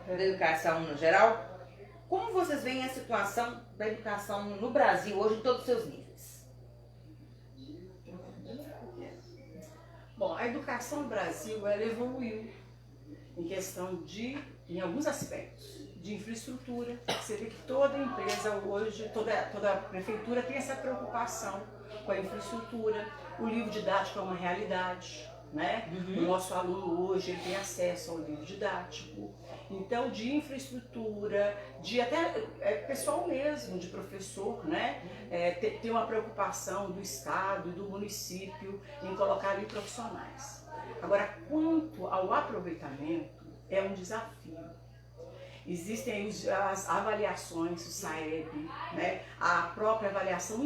A: da educação no geral. Como vocês veem a situação da educação no Brasil hoje em todos os seus níveis?
C: Bom, a educação no Brasil, ela evoluiu. em questão de, em alguns aspectos, de infraestrutura. Você vê que toda empresa hoje, toda prefeitura tem essa preocupação com a infraestrutura. O livro didático é uma realidade, né? O nosso aluno hoje ele tem acesso ao livro didático. Então, de infraestrutura, de até pessoal mesmo, de professor, né? Tem uma preocupação do Estado e do município em colocar ali profissionais. Agora, quanto ao aproveitamento, é um desafio. Existem aí as avaliações, o SAEB, né? A própria avaliação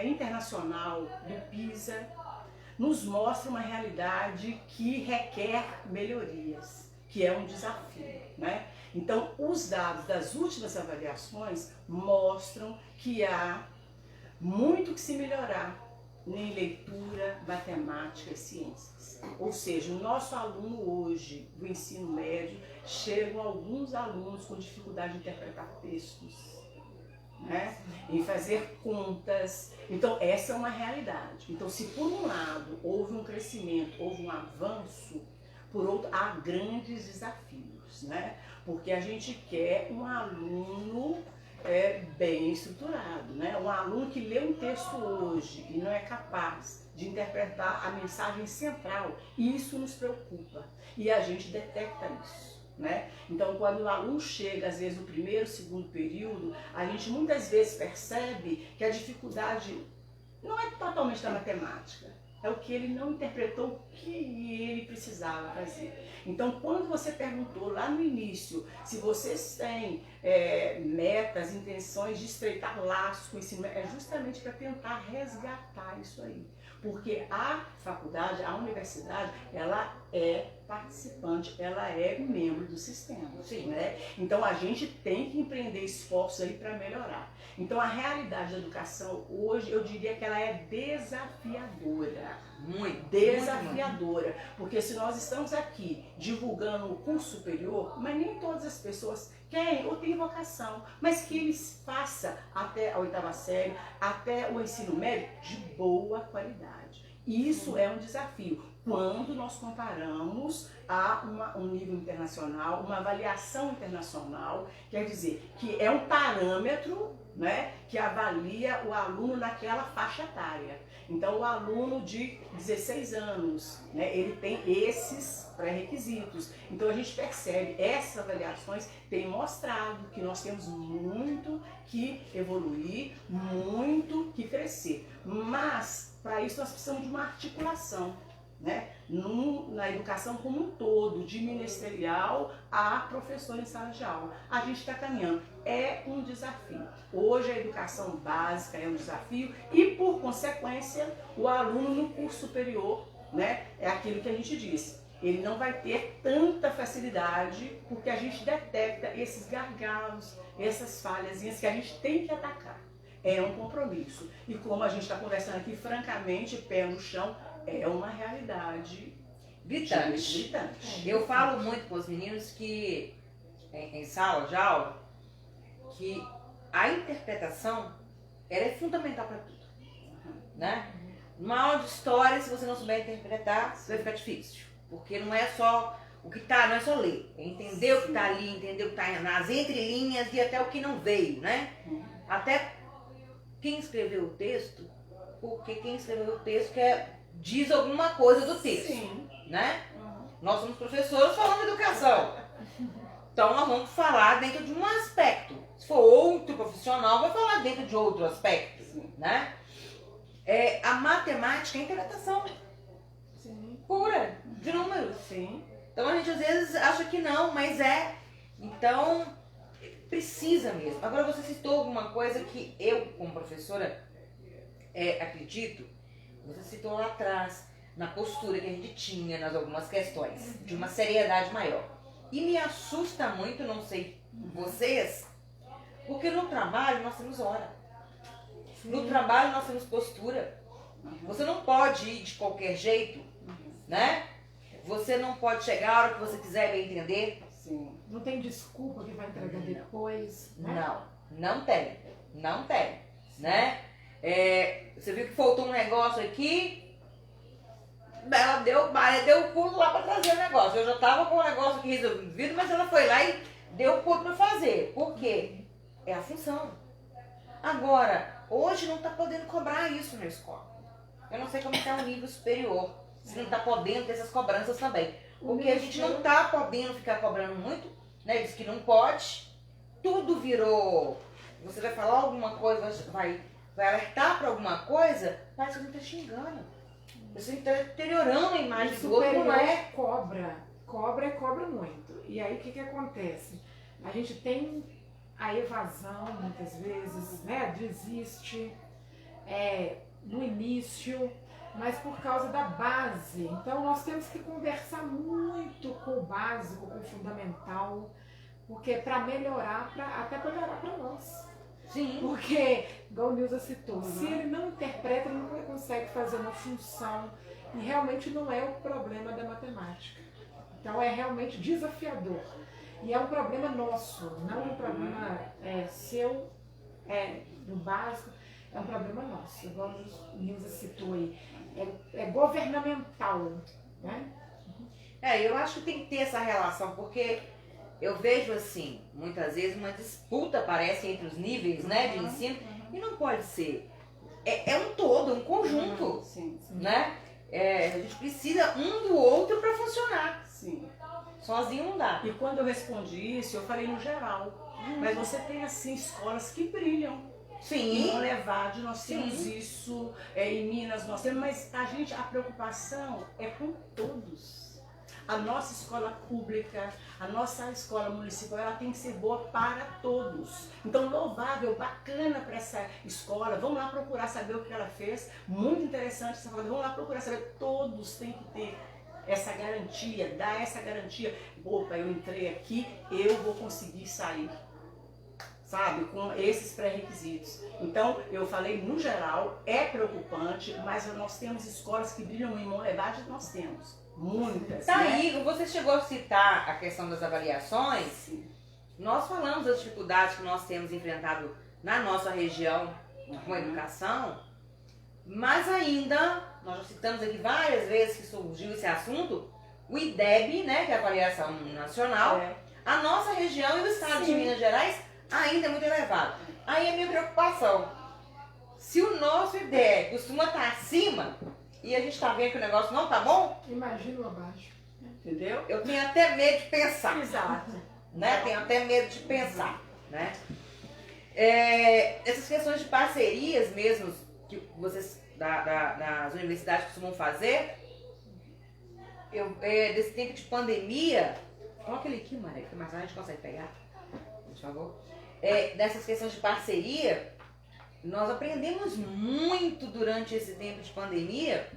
C: internacional do PISA nos mostra uma realidade que requer melhorias, que é um desafio, né? Então, os dados das últimas avaliações mostram que há muito que se melhorar em leitura, matemática e ciências. Ou seja, o nosso aluno hoje do ensino médio, chegam alguns alunos com dificuldade de interpretar textos, né? Em fazer contas. Então, essa é uma realidade. Então, se por um lado houve um crescimento, houve um avanço, por outro, há grandes desafios, né? Porque a gente quer um aluno bem estruturado, né? Um aluno que lê um texto hoje e não é capaz de interpretar a mensagem central, isso nos preocupa e a gente detecta isso, né? Então, quando o aluno chega, às vezes no primeiro, segundo período, a gente muitas vezes percebe que a dificuldade não é totalmente da matemática, é o que ele não interpretou, o que ele precisava fazer. Então, quando você perguntou lá no início se vocês têm metas, intenções de estreitar laços com o ensino, é justamente para tentar resgatar isso aí. Porque a faculdade, a universidade, ela é participante, ela é membro do sistema.
A: Sim.
C: Né? Então, a gente tem que empreender esforços aí para melhorar. Então, a realidade da educação hoje, eu diria que ela é desafiadora.
A: Muito.
C: Desafiadora. Muito. Porque se nós estamos aqui divulgando o curso superior, mas nem todas as pessoas querem ou têm vocação, mas que eles façam até a 8ª série, até o ensino médio de boa qualidade. Isso é um desafio. Quando nós comparamos a um nível internacional, uma avaliação internacional, quer dizer, que é um parâmetro, né, que avalia o aluno naquela faixa etária. Então, o aluno de 16 anos, né, ele tem esses pré-requisitos. Então, a gente percebe, essas avaliações têm mostrado que nós temos muito que evoluir, muito que crescer. Mas, para isso, nós precisamos de uma articulação, né? Na educação como um todo, de ministerial a professor em sala de aula. A gente está caminhando. É um desafio. Hoje a educação básica é um desafio e, por consequência, o aluno no curso superior, né, é aquilo que a gente disse. Ele não vai ter tanta facilidade porque a gente detecta esses gargalos, essas falhazinhas que a gente tem que atacar. É um compromisso. E como a gente está conversando aqui, francamente, pé no chão, é uma realidade
A: gritante. Eu falo muito com os meninos que, em sala de aula, que a interpretação ela é fundamental para tudo. Né? Numa aula de história, se você não souber interpretar, vai ficar difícil. Porque não é só o que está, não é só ler. É entender o que está ali, entender o que está nas entrelinhas e até o que não veio, né? Até quem escreveu o texto, porque quem escreveu o texto diz alguma coisa do texto. Sim. Né? Nós somos professores falando de educação. Então nós vamos falar dentro de um aspecto. Se for outro profissional, vai falar dentro de outro aspecto. Né? A matemática é interpretação. Sim. Pura, de números. Sim. Então a gente às vezes acha que não, mas é. Então, precisa mesmo. Agora você citou alguma coisa que eu, como professora, acredito. Você citou lá atrás, na postura que a gente tinha nas algumas questões, de uma seriedade maior. E me assusta muito, não sei vocês, porque no trabalho nós temos hora. No trabalho nós temos postura. Você não pode ir de qualquer jeito, né? Você não pode chegar a hora que você quiser bem entender.
B: Sim. Não tem desculpa que vai entregar depois. Né?
A: Não tem. Não tem. Né? Você viu que faltou um negócio aqui, ela deu o pulo lá pra trazer o negócio. Eu já tava com o negócio aqui resolvido, mas ela foi lá e deu o pulo pra fazer. Por quê? É a função. Agora, hoje não tá podendo cobrar isso na escola. Eu não sei como está o nível superior. Se não tá podendo ter essas cobranças também. Porque a gente não tá podendo ficar cobrando muito, né? Diz que não pode. Tudo virou. Você vai falar alguma coisa, vai alertar para alguma coisa, parece que você está xingando. Você está deteriorando a imagem do outro, não é?
B: Cobra muito. E aí o que acontece? A gente tem a evasão muitas vezes, né? Desiste no início, mas por causa da base. Então nós temos que conversar muito com o básico, com o fundamental, porque para melhorar, até para melhorar para nós.
A: Sim.
B: Porque, igual o Nilza citou, se ele não interpreta, ele não consegue fazer uma função. E realmente não é o problema da matemática. Então é realmente desafiador. E é um problema nosso, não um problema seu, do básico, é um problema nosso. Igual o Nilza citou aí, é governamental, né?
A: Eu acho que tem que ter essa relação, porque eu vejo assim, muitas vezes, uma disputa parece entre os níveis, né, de ensino, e não pode ser. É um todo, um conjunto,
C: Sim.
A: né? A gente precisa um do outro para funcionar.
C: Sim.
A: Sozinho não dá.
C: E quando eu respondi isso, eu falei no geral. Mas você tem, assim, escolas que brilham.
A: Sim.
C: Em Monlevade nós temos
A: Sim.
C: isso, em Minas nós temos, mas a preocupação é com todos. A nossa escola pública, a nossa escola municipal, ela tem que ser boa para todos. Então, louvável, bacana para essa escola. Vamos lá procurar saber o que ela fez. Muito interessante essa coisa. Vamos lá procurar saber. Todos têm que ter essa garantia, dar essa garantia. Opa, eu entrei aqui, eu vou conseguir sair. Sabe, com esses pré-requisitos. Então, eu falei, no geral, é preocupante, mas nós temos escolas que brilham em Monlevade, nós temos. Muitas.
A: Tá,
C: né?
A: Igor, você chegou a citar a questão das avaliações.
C: Sim.
A: Nós falamos das dificuldades que nós temos enfrentado na nossa região com a educação, mas ainda, nós já citamos aqui várias vezes que surgiu esse assunto, o IDEB, né, que é a avaliação nacional, a nossa região e o estado de Minas Gerais ainda é muito elevado. Aí é a minha preocupação. Se o nosso IDEB costuma estar acima, e a gente está vendo que o negócio não tá bom,
B: Imagina o abaixo.
C: Entendeu?
A: eu tenho até medo de pensar.
C: Exato.
A: Né? Tenho até medo de pensar. Né? Essas questões de parcerias mesmo, que vocês das universidades costumam fazer, desse tempo de pandemia, coloca ele aqui, Maria, que mais a gente consegue pegar, por favor. Dessas questões de parceria, nós aprendemos muito durante esse tempo de pandemia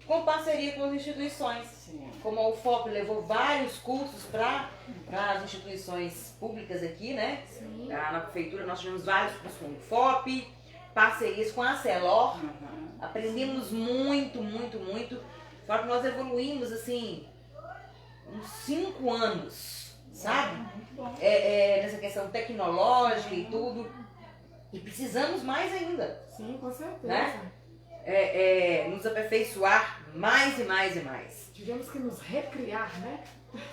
A: com parceria com as instituições.
C: Sim.
A: Como a UFOP levou vários cursos para as instituições públicas aqui, né?
B: Sim.
A: Na prefeitura nós tivemos vários cursos com a UFOP, parcerias com a CELOR. Aprendemos muito, muito, muito. Só que nós evoluímos assim uns 5 anos, sabe?
C: Muito bom.
A: Nessa questão tecnológica e tudo. E precisamos mais ainda,
B: Sim, com certeza.
A: Né? Nos aperfeiçoar mais e mais e mais.
B: Tivemos que nos recriar, né?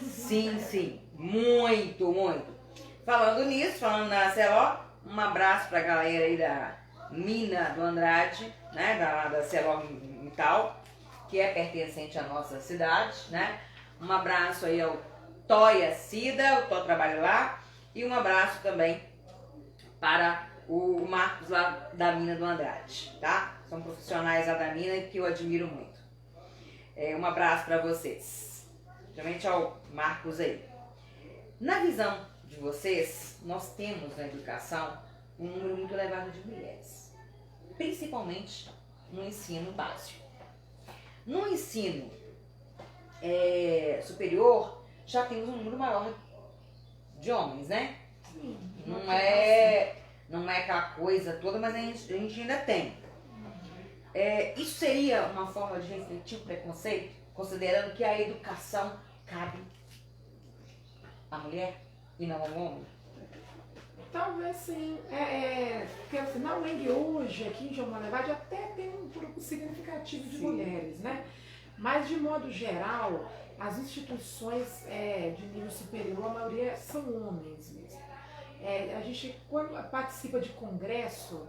A: Sim, sim. Muito, muito. Falando nisso, falando na CELOR, um abraço pra galera aí da Mina do Andrade, né? Da CELOR Mital, que é pertencente à nossa cidade, né? Um abraço aí ao Toia Cida, o Tó trabalha lá. E um abraço também para o Marcos lá da Mina do Andrade, tá? São profissionais lá da Mina que eu admiro muito. Um abraço para vocês, principalmente ao Marcos aí. Na visão de vocês, nós temos na educação um número muito elevado de mulheres, principalmente no ensino básico. No ensino superior, já temos um número maior de homens, né? Não é aquela coisa toda, mas a gente ainda tem. Isso seria uma forma de refletir o preconceito, considerando que a educação cabe à mulher e não ao homem?
B: Talvez sim. Porque assim, na UENG hoje, aqui em João Monlevade, até tem um grupo significativo de mulheres, né? Mas, de modo geral, as instituições de nível superior, a maioria são homens mesmo. A gente, quando participa de congresso,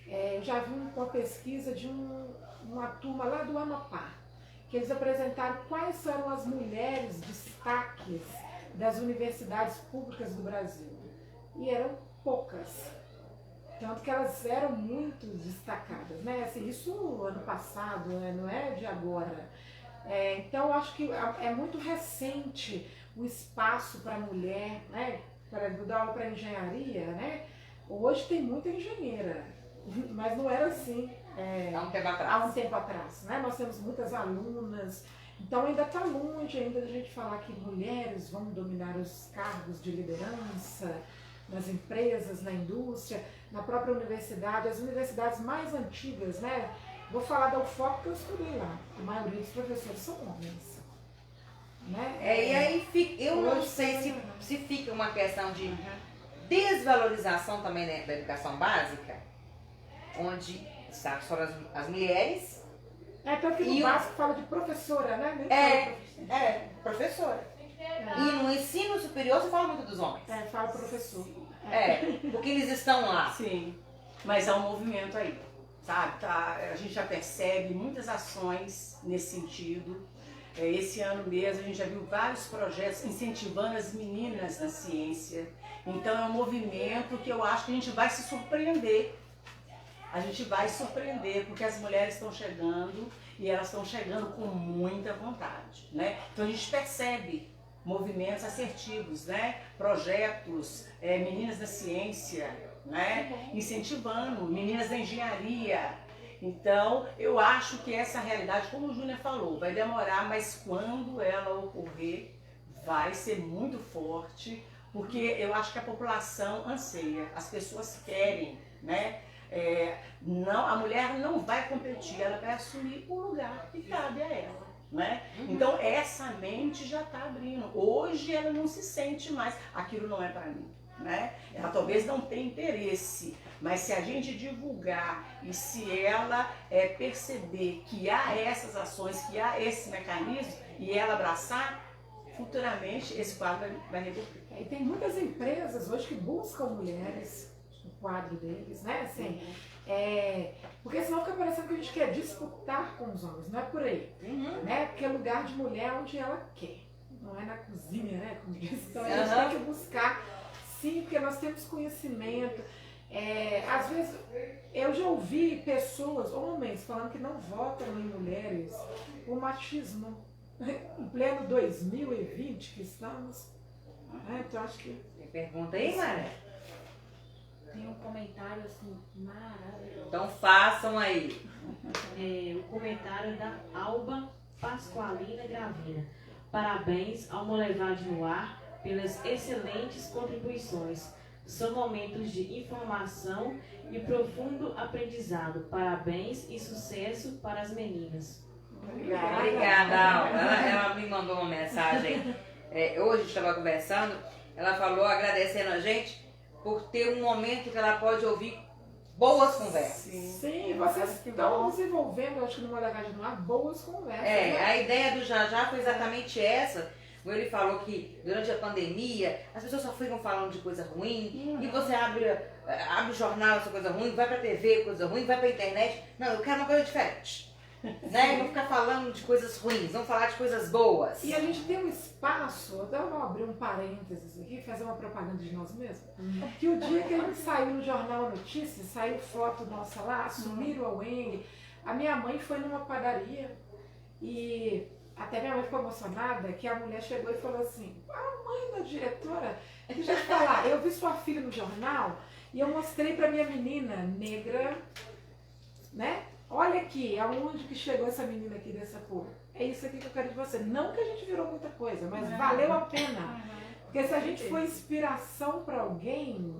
B: eu já vi uma pesquisa de uma turma lá do Amapá, que eles apresentaram quais eram as mulheres destaques das universidades públicas do Brasil. E eram poucas. Tanto que elas eram muito destacadas, né? Assim, isso ano passado, né? Não é de agora. Então, acho que é muito recente o espaço para a mulher, né? Para dar aula para engenharia, né? Hoje tem muita engenheira, mas não era assim
A: Há um tempo atrás.
B: há um tempo atrás, né? Nós temos muitas alunas, então ainda está longe ainda de a gente falar que mulheres vão dominar os cargos de liderança nas empresas, na indústria, na própria universidade, as universidades mais antigas, né? Vou falar da UFOP porque eu estudei lá, a maioria dos professores são homens. Né?
A: E aí eu não sei se fica uma questão de desvalorização também dentro da educação básica, onde está só as mulheres.
B: Tanto que no básico fala de professora, né?
A: Professora. E no ensino superior você fala muito dos homens.
B: Fala professor.
A: Porque eles estão lá.
C: Sim, mas há um movimento aí, sabe? A gente já percebe muitas ações nesse sentido. Esse ano mesmo a gente já viu vários projetos incentivando as meninas na ciência. Então é um movimento que eu acho que a gente vai se surpreender. A gente vai surpreender porque as mulheres estão chegando e elas estão chegando com muita vontade, né? Então a gente percebe movimentos assertivos, né? Projetos, meninas da ciência, né? Incentivando, meninas da engenharia. Então, eu acho que essa realidade, como o Júnior falou, vai demorar, mas quando ela ocorrer, vai ser muito forte, porque eu acho que a população anseia, as pessoas querem, né? Não, a mulher não vai competir, ela vai assumir o lugar que cabe a ela, né? Então, essa mente já está abrindo. Hoje, ela não se sente mais, aquilo não é para mim. Né? Ela talvez não tenha interesse, mas se a gente divulgar e se ela perceber que há essas ações, que há esse mecanismo e ela abraçar, futuramente esse quadro vai reverter.
B: E tem muitas empresas hoje que buscam mulheres no quadro deles, né? Assim, porque senão fica parecendo que a gente quer disputar com os homens, não é por aí, né? Porque é lugar de mulher onde ela quer, não é na cozinha, né? Como diz. Então a gente tem que buscar. Sim, porque nós temos conhecimento. Às vezes, eu já ouvi pessoas, homens, falando que não votam em mulheres por machismo. Em pleno 2020 que estamos. Então, acho que...
A: Tem pergunta aí, Maria?
D: Tem um comentário assim, maravilhoso.
A: Então façam aí.
D: O comentário da Alba Pasqualina Gravina. Parabéns ao Molevade no Ar pelas excelentes contribuições. São momentos de informação e profundo aprendizado. Parabéns e sucesso para as meninas.
A: Obrigada, Alba. Ela me mandou uma mensagem. Hoje estava conversando. Ela falou agradecendo a gente por ter um momento que ela pode ouvir boas conversas.
B: Sim, vocês estão desenvolvendo, eu acho que no Molevade no Ar, boas conversas.
A: A ideia do Já foi exatamente essa. Ele falou que durante a pandemia as pessoas só ficam falando de coisa ruim, e você abre o jornal, essa coisa ruim, vai pra TV, coisa ruim, vai pra internet. Não, eu quero uma coisa diferente. Né? Não ficar falando de coisas ruins, vamos falar de coisas boas.
B: E a gente tem um espaço, até eu vou abrir um parênteses aqui, fazer uma propaganda de nós mesmos. Que o dia que a gente saiu no Jornal Notícias, saiu foto nossa lá, assumiram a Weng. A minha mãe foi numa padaria e até minha mãe ficou emocionada que a mulher chegou e falou assim: a mãe da diretora, deixa eu te falar, eu vi sua filha no jornal e eu mostrei pra minha menina negra, né? Olha aqui, aonde que chegou essa menina aqui dessa cor. É isso aqui que eu quero de você. Não que a gente virou muita coisa, mas valeu a pena. Porque se a gente foi inspiração para alguém,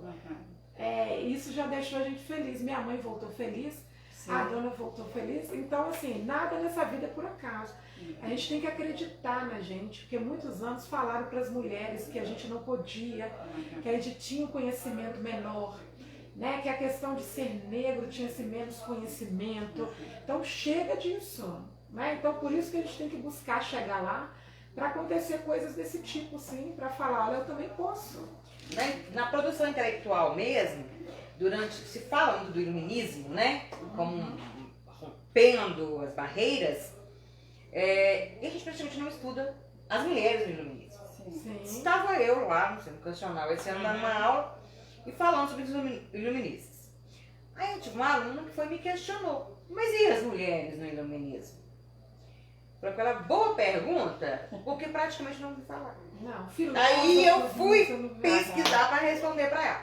B: isso já deixou a gente feliz. Minha mãe voltou feliz, a dona voltou feliz. Então, assim, nada nessa vida é por acaso. A gente tem que acreditar na gente, porque muitos anos falaram para as mulheres que a gente não podia, que a gente tinha um conhecimento menor, né? Que a questão de ser negro tinha esse menos conhecimento. Então chega disso. Né? Então, por isso que a gente tem que buscar chegar lá, para acontecer coisas desse tipo, sim, para falar, olha, eu também posso.
A: Na produção intelectual mesmo, se fala muito do iluminismo, né? Como rompendo as barreiras, e a gente praticamente não estuda as mulheres no iluminismo.
B: Sim.
A: Estava eu lá no Centro Constitucional esse ano dando uma aula e falando sobre os iluministas. Aí eu tive uma aluna que foi e me questionou, mas e as mulheres no iluminismo? Foi aquela boa pergunta, porque praticamente não ouvi falar.
B: Não,
A: Aí eu fui pesquisar para responder para ela.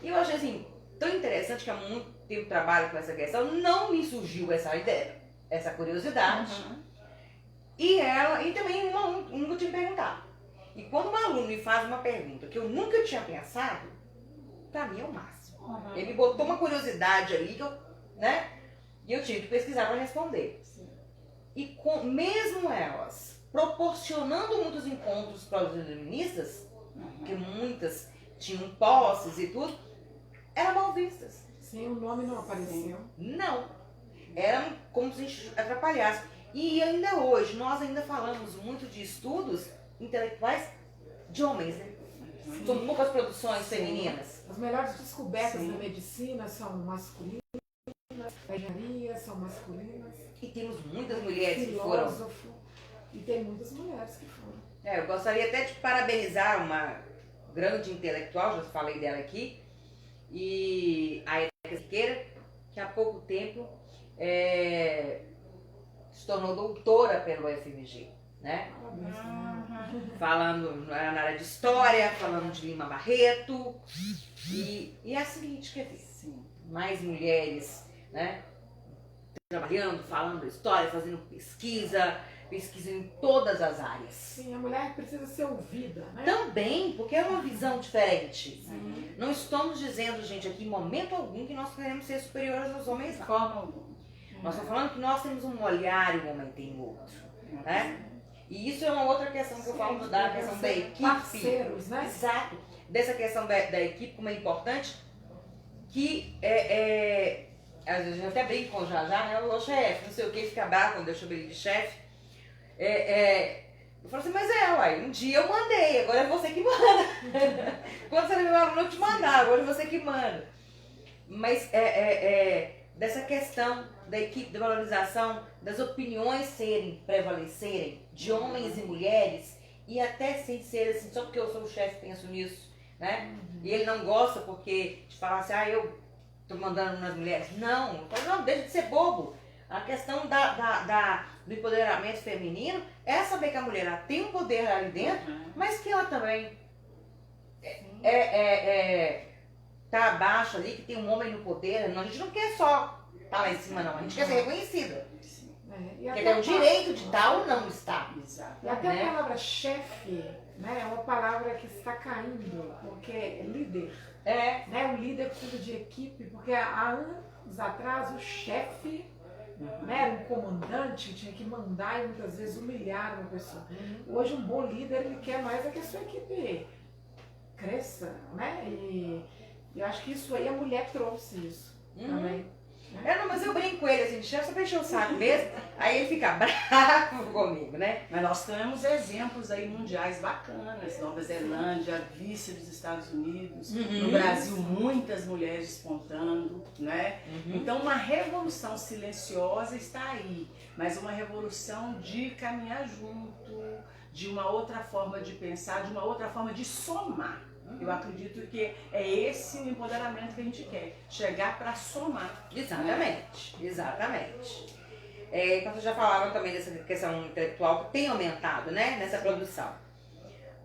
A: E eu achei assim, tão interessante que há muito tempo trabalho com essa questão, não me surgiu essa ideia, essa curiosidade. E também nunca tinha perguntado. E quando um aluno me faz uma pergunta que eu nunca tinha pensado, para mim é o máximo. Ele me botou uma curiosidade ali e eu tive que pesquisar para responder. E mesmo elas proporcionando muitos encontros para os iluministas, que muitas tinham posses e tudo, eram mal vistas.
B: Sim, o nome não apareceu.
A: Não. Eram como se a gente atrapalhasse. E ainda hoje, nós ainda falamos muito de estudos intelectuais de homens, né? São poucas produções femininas.
B: As melhores descobertas da medicina são masculinas, da engenharia são masculinas.
A: E temos muitas mulheres que foram.
B: E tem muitas mulheres que foram.
A: Eu gostaria até de parabenizar uma grande intelectual, já falei dela aqui, e a Érica Siqueira, que há pouco tempo se tornou doutora pelo FMG, né? Falando na área de história, falando de Lima Barreto, e é a seguinte, quer dizer, mais mulheres, né? Trabalhando, falando história, fazendo pesquisa em todas as áreas.
B: Sim, a mulher precisa ser ouvida, né?
A: Também, porque é uma visão diferente. Não estamos dizendo, gente, aqui em momento algum que nós queremos ser superiores aos homens.
C: De forma alguma.
A: Nós estamos falando que nós temos um olhar e o homem tem outro. Né? E isso é uma outra questão que eu falo da questão da equipe.
B: Parceiros, né?
A: Exato. Dessa questão da equipe, como é importante, que às vezes eu até brinco com o Jajá, né? O chefe, não sei o que, fica bravo quando eu chamo ele de chefe. Eu falo assim, mas uai, um dia eu mandei, agora é você que manda. Quando você é meu aluno, eu te mandar, agora é você que manda. Mas dessa questão da equipe, da valorização, das opiniões prevalecerem, de homens e mulheres, e até sem ser assim, só porque eu sou o chefe penso nisso, né? E ele não gosta porque te falar assim, eu tô mandando nas mulheres. Não, deixa de ser bobo. A questão do empoderamento feminino é saber que a mulher ela tem um poder ali dentro, mas que ela também tá abaixo ali, que tem um homem no poder. Não, a gente não quer só estar lá em cima, não. A gente quer ser reconhecida. Quer ter o direito de estar ou não estar.
B: E até a palavra chefe, né, é uma palavra que está caindo, porque é líder. Né, o líder precisa de equipe, porque há anos atrás o chefe era um comandante que tinha que mandar e muitas vezes humilhar uma pessoa. Hoje um bom líder ele quer mais que a sua equipe cresça, né? E eu acho que isso aí a mulher trouxe isso também.
A: Não, mas eu brinco com ele assim, chefe, só pra encher o saco mesmo, aí ele fica bravo comigo, né?
C: Mas nós temos exemplos aí mundiais bacanas, Nova Zelândia, vice dos Estados Unidos, no Brasil muitas mulheres despontando, né? Então uma revolução silenciosa está aí, mas uma revolução de caminhar junto, de uma outra forma de pensar, de uma outra forma de somar. Eu acredito que é esse o empoderamento que a gente quer, chegar para somar.
A: Exatamente, exatamente. Então vocês já falaram também dessa questão intelectual que tem aumentado, né, nessa produção.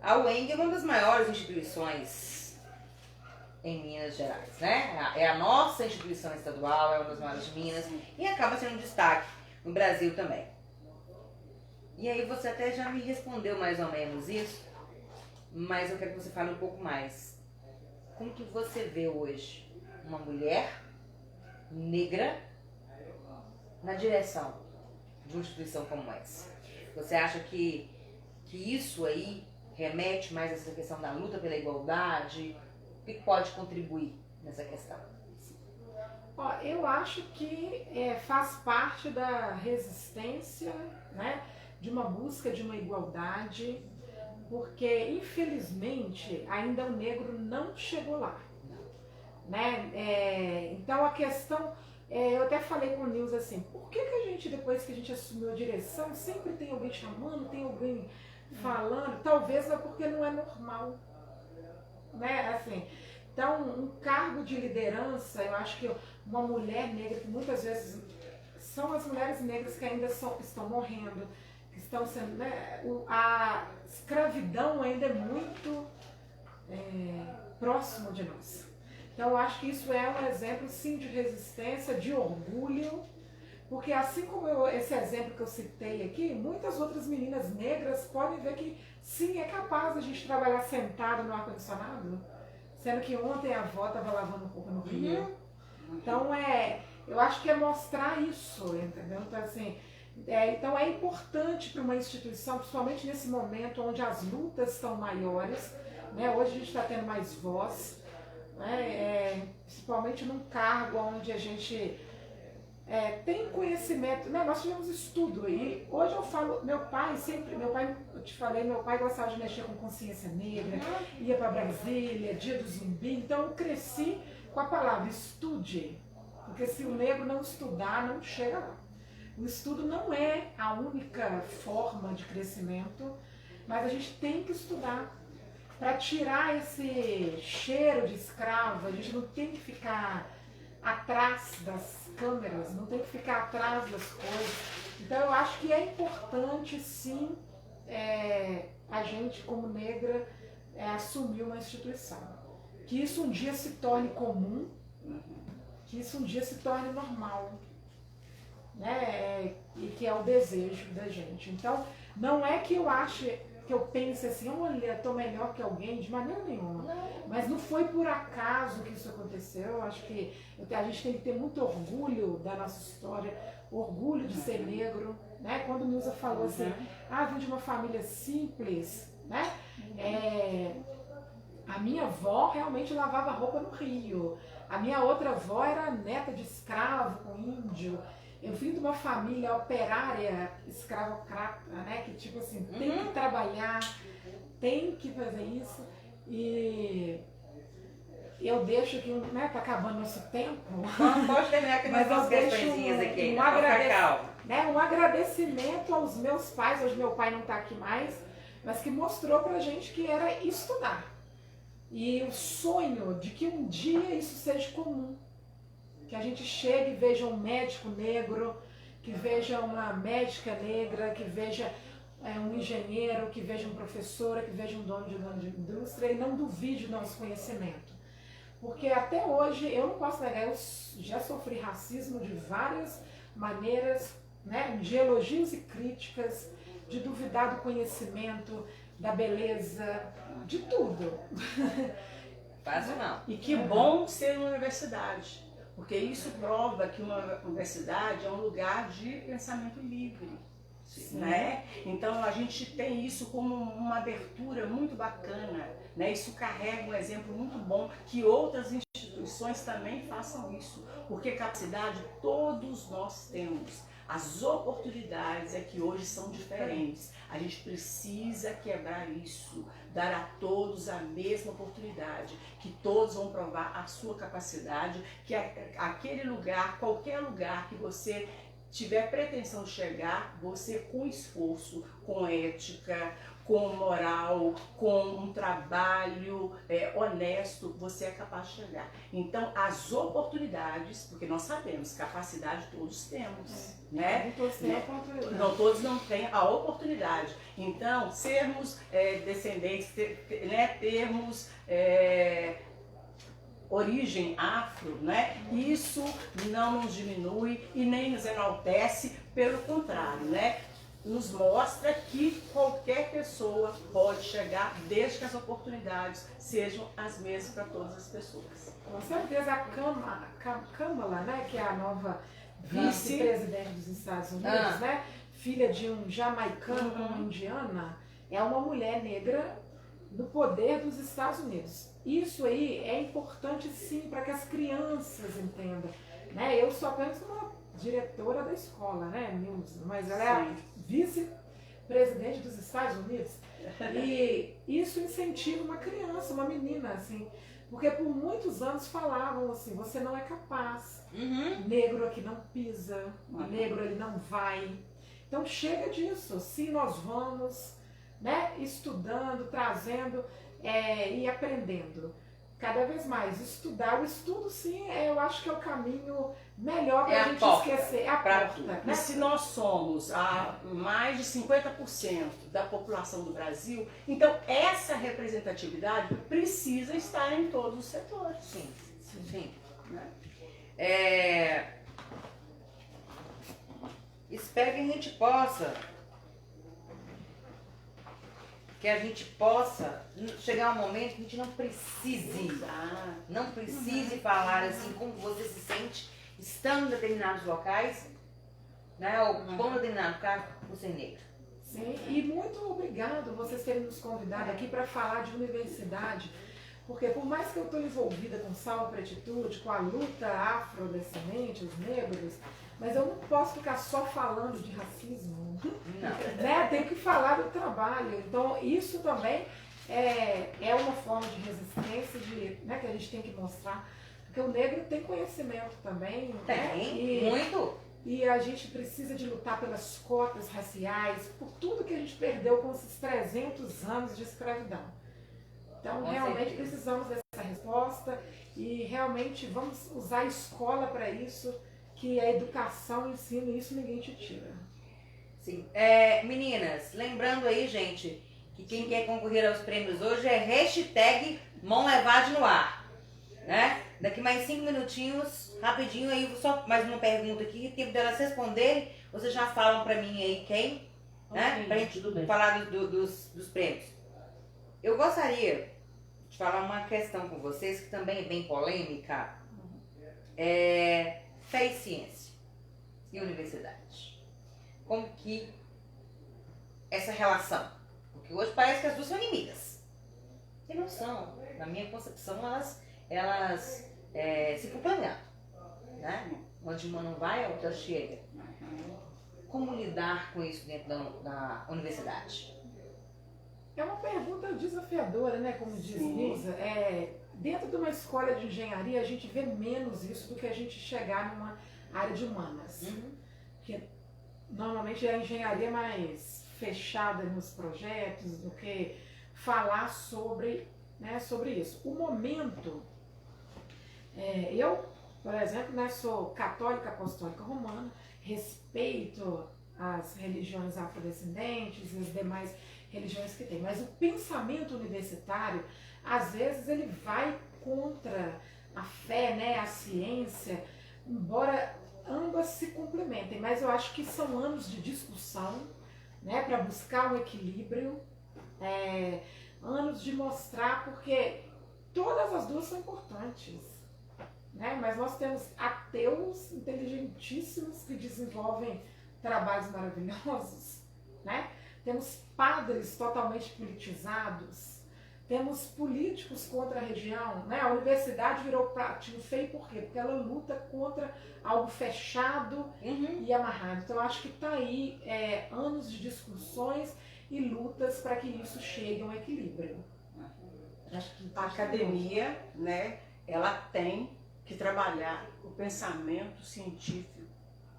A: A UENG é uma das maiores instituições em Minas Gerais, né? É a nossa instituição estadual, é uma das maiores de Minas e acaba sendo um destaque no Brasil também. E aí você até já me respondeu mais ou menos isso, mas eu quero que você fale um pouco mais. Como que você vê hoje uma mulher negra na direção de uma instituição como essa? Você acha que isso aí remete mais a essa questão da luta pela igualdade? O que pode contribuir nessa questão?
B: Ó, eu acho que faz parte da resistência, né, de uma busca de uma igualdade, porque infelizmente ainda o negro não chegou lá, né? Então a questão, eu até falei com o Nils assim, por que a gente, depois que a gente assumiu a direção, sempre tem alguém chamando, tem alguém falando? Talvez é porque não é normal, né? Assim, então um cargo de liderança, eu acho que uma mulher negra, que muitas vezes são as mulheres negras que ainda estão morrendo, que estão sendo, né? A escravidão ainda é muito próximo de nós. Então eu acho que isso é um exemplo sim de resistência, de orgulho, porque assim como esse exemplo que eu citei aqui, muitas outras meninas negras podem ver que sim, é capaz a gente trabalhar sentado no ar-condicionado, sendo que ontem a avó estava lavando roupa no rio. Então eu acho que é mostrar isso, entendeu? Então assim, então é importante para uma instituição, principalmente nesse momento onde as lutas estão maiores, né? Hoje a gente está tendo mais voz, né? Principalmente num cargo onde a gente tem conhecimento, né? Nós tivemos estudo e hoje eu falo, meu pai, eu te falei, meu pai gostava de mexer com consciência negra, ia para Brasília, Dia do Zumbi, então eu cresci com a palavra estude, porque se o negro não estudar, não chega lá. O estudo não é a única forma de crescimento, mas a gente tem que estudar para tirar esse cheiro de escravo. A gente não tem que ficar atrás das câmeras, não tem que ficar atrás das coisas. Então eu acho que é importante sim a gente como negra assumir uma instituição. Que isso um dia se torne comum, que isso um dia se torne normal, né? E que é o desejo da gente. Então não é que eu ache, que eu pense assim, olha, estou melhor que alguém, de maneira nenhuma. Mas não foi por acaso que isso aconteceu. Eu acho que a gente tem que ter muito orgulho da nossa história, orgulho de ser negro, né? Quando o Nilza falou assim, vim de uma família simples, né? A minha avó realmente lavava roupa no rio. A minha outra avó era neta de escravo com índio. Eu vim de uma família operária, escravocrata, né? Que tipo assim, tem que trabalhar, tem que fazer isso. E eu deixo aqui, né? Tá acabando nosso tempo.
A: Pode terminar aqui
B: Mas
A: umas
B: eu deixo
A: questõezinhas aqui.
B: Um agradecimento aos meus pais. Hoje meu pai não tá aqui mais, mas que mostrou pra gente que era estudar. E o sonho de que um dia isso seja comum. Que a gente chegue e veja um médico negro, que veja uma médica negra, que veja um engenheiro, que veja um professor, que veja um dono de indústria e não duvide do nosso conhecimento. Porque até hoje, eu não posso negar, eu já sofri racismo de várias maneiras, né? De elogios e críticas, de duvidar do conhecimento, da beleza, de tudo.
A: Fácil não.
C: E que bom ser uma universidade. Porque isso prova que uma universidade é um lugar de pensamento livre, né? Então a gente tem isso como uma abertura muito bacana, né? Isso carrega um exemplo muito bom, que outras instituições também façam isso, porque capacidade todos nós temos. As oportunidades é que hoje são diferentes. A gente precisa quebrar isso, dar a todos a mesma oportunidade, que todos vão provar a sua capacidade, que aquele lugar, qualquer lugar que você tiver pretensão de chegar, você com esforço, com ética, com moral, com um trabalho honesto, você é capaz de chegar. Então, as oportunidades, porque nós sabemos, capacidade todos temos, né?
B: Não todos têm a oportunidade.
C: Não, todos não têm a oportunidade. Então, sermos descendentes, termos origem afro, né? Isso não nos diminui e nem nos enaltece, pelo contrário, né? Nos mostra que qualquer pessoa pode chegar, desde que as oportunidades sejam as mesmas para todas as pessoas.
B: Com certeza a Kamala, né, que é a nova vice-presidente dos Estados Unidos, né, filha de um jamaicano com uma indiana, é uma mulher negra no poder dos Estados Unidos. Isso aí é importante sim para que as crianças entendam né? Eu sou apenas uma diretora da escola, né, Nilza? Mas ela é a vice-presidente dos Estados Unidos. E isso incentiva uma criança, uma menina, assim, porque por muitos anos falavam assim, você não é capaz, negro aqui não pisa, negro ele não vai. Então chega disso, sim, nós vamos, né, estudando, trazendo e aprendendo. Cada vez mais, estudar, o estudo sim, eu acho que é o caminho melhor para a gente esquecer, é a porta. Né?
C: E se nós somos mais de 50% da população do Brasil, então essa representatividade precisa estar em todos os setores.
A: Sim, sim.
C: Né?
A: Espero que a gente possa chegar um momento que a gente não precise falar assim como você se sente estando em determinados locais, né, ou com determinado cargo, por ser negra.
B: Sim, e muito obrigado vocês terem nos convidado aqui para falar de universidade, porque por mais que eu estou envolvida com Salva para Atitude, com a luta afrodescendente, os negros, mas eu não posso ficar só falando de racismo.
A: Não.
B: Né? Tem que falar do trabalho. Então, isso também é uma forma de resistência né, que a gente tem que mostrar. Porque o negro tem conhecimento também.
A: Tem,
B: né?
A: muito.
B: E a gente precisa de lutar pelas cotas raciais, por tudo que a gente perdeu com esses 300 anos de escravidão. Então, realmente precisamos dessa resposta e realmente vamos usar a escola para isso, que a educação ensina e isso ninguém te tira.
A: Sim. Meninas, lembrando aí, gente, que quem quer concorrer aos prêmios hoje é hashtag Mão Levade no ar. Né? Daqui mais 5 minutinhos, rapidinho, aí só mais uma pergunta aqui, tempo delas responderem, vocês já falam pra mim aí quem, né? Pra gente falar dos prêmios. Eu gostaria de falar uma questão com vocês, que também é bem polêmica, fé e ciência e universidade. Como que essa relação? Porque hoje parece que as duas são inimigas. E não são. Na minha concepção, elas se complementam. Né? Onde uma não vai, a outra chega. Como lidar com isso dentro da universidade?
B: É uma pergunta desafiadora, né? Como diz Nilza. Dentro de uma escola de engenharia, a gente vê menos isso do que a gente chegar numa área de humanas. Porque normalmente a engenharia é mais fechada nos projetos do que falar sobre isso. O momento, eu, por exemplo, né, sou católica apostólica romana, respeito as religiões afrodescendentes e as demais religiões que tem, mas o pensamento universitário, às vezes, ele vai contra a fé, né, a ciência, embora ambas se complementem, mas eu acho que são anos de discussão, né, para buscar um equilíbrio, anos de mostrar, porque todas as duas são importantes, né, mas nós temos ateus inteligentíssimos que desenvolvem trabalhos maravilhosos, né, temos padres totalmente politizados, temos políticos contra a região, né? A universidade virou pratinho feio por quê? Porque ela luta contra algo fechado e amarrado. Então, eu acho que está aí anos de discussões e lutas para que isso chegue a um equilíbrio.
C: Acho que a academia, né, ela tem que trabalhar o pensamento científico,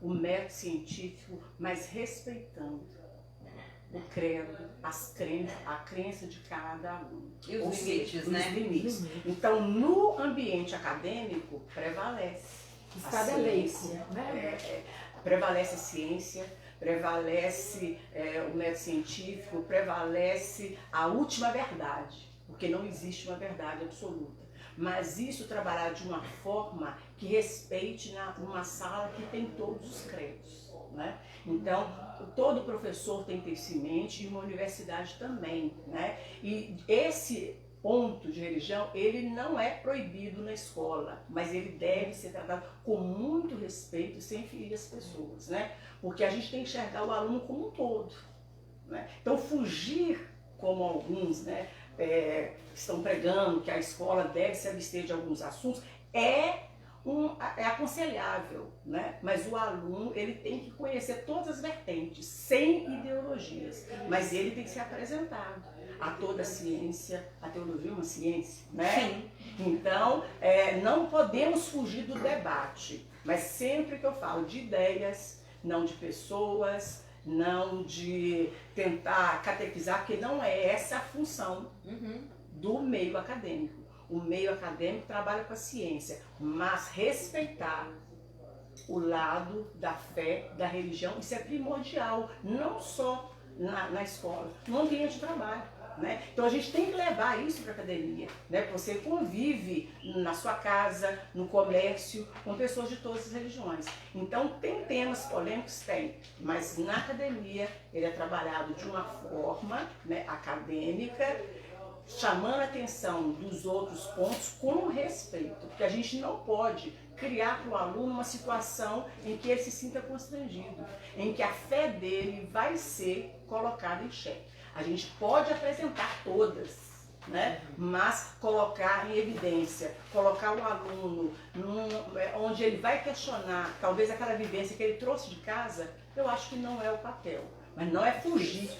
C: o método científico, mas respeitando o credo, a crença de cada um.
A: E os limites,
C: né? Os limites. Então, no ambiente acadêmico, prevalece a ciência, né? Prevalece a ciência, prevalece o método científico, prevalece a última verdade, porque não existe uma verdade absoluta. Mas isso trabalhar de uma forma que respeite numa sala que tem todos os credos, né? Então, todo professor tem que ter isso em mente e uma universidade também, né? E esse ponto de religião, ele não é proibido na escola, mas ele deve ser tratado com muito respeito, sem ferir as pessoas, né? Porque a gente tem que enxergar o aluno como um todo, né? Então, fugir, como alguns, né, estão pregando que a escola deve se abster de alguns assuntos, é é aconselhável, né? Mas o aluno ele tem que conhecer todas as vertentes, sem ideologias, mas ele tem que ser apresentado a toda a ciência, a teologia é uma ciência, né?
A: Sim.
C: Então, não podemos fugir do debate, mas sempre que eu falo de ideias, não de pessoas, não de tentar catequizar, porque não é essa a função do meio acadêmico. O meio acadêmico trabalha com a ciência, mas respeitar o lado da fé, da religião, isso é primordial, não só na escola, no ambiente de trabalho. Né? Então a gente tem que levar isso para a academia, né? Você convive na sua casa, no comércio, com pessoas de todas as religiões. Então tem temas polêmicos? Tem, mas na academia ele é trabalhado de uma forma, né, acadêmica, chamando a atenção dos outros pontos com respeito, porque a gente não pode criar para o aluno uma situação em que ele se sinta constrangido, em que a fé dele vai ser colocada em xeque. A gente pode apresentar todas, né? Mas colocar em evidência, colocar o aluno onde ele vai questionar, talvez aquela vivência que ele trouxe de casa, eu acho que não é o papel. Mas não é fugir,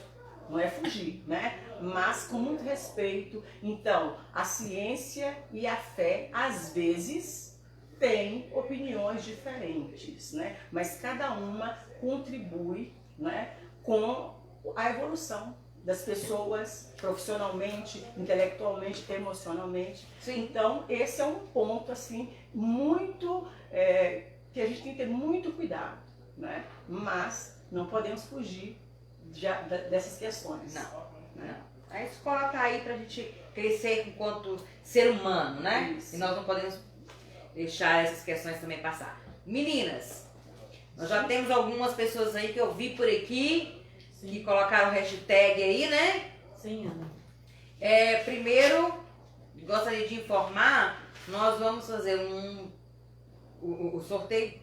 C: né? Mas com muito respeito. Então, a ciência e a fé, às vezes, têm opiniões diferentes, né? Mas cada uma contribui, né, com a evolução das pessoas profissionalmente, intelectualmente, emocionalmente.
A: Sim.
C: Então, esse é um ponto assim muito que a gente tem que ter muito cuidado, né? Mas não podemos fugir dessas questões.
A: Não. A escola tá aí pra gente crescer enquanto ser humano, né?
C: Isso.
A: E nós não podemos deixar essas questões também passar. Meninas, nós já temos algumas pessoas aí que eu vi por aqui que colocaram hashtag aí, né?
D: Sim, Ana.
A: Primeiro, gostaria de informar, nós vamos fazer o sorteio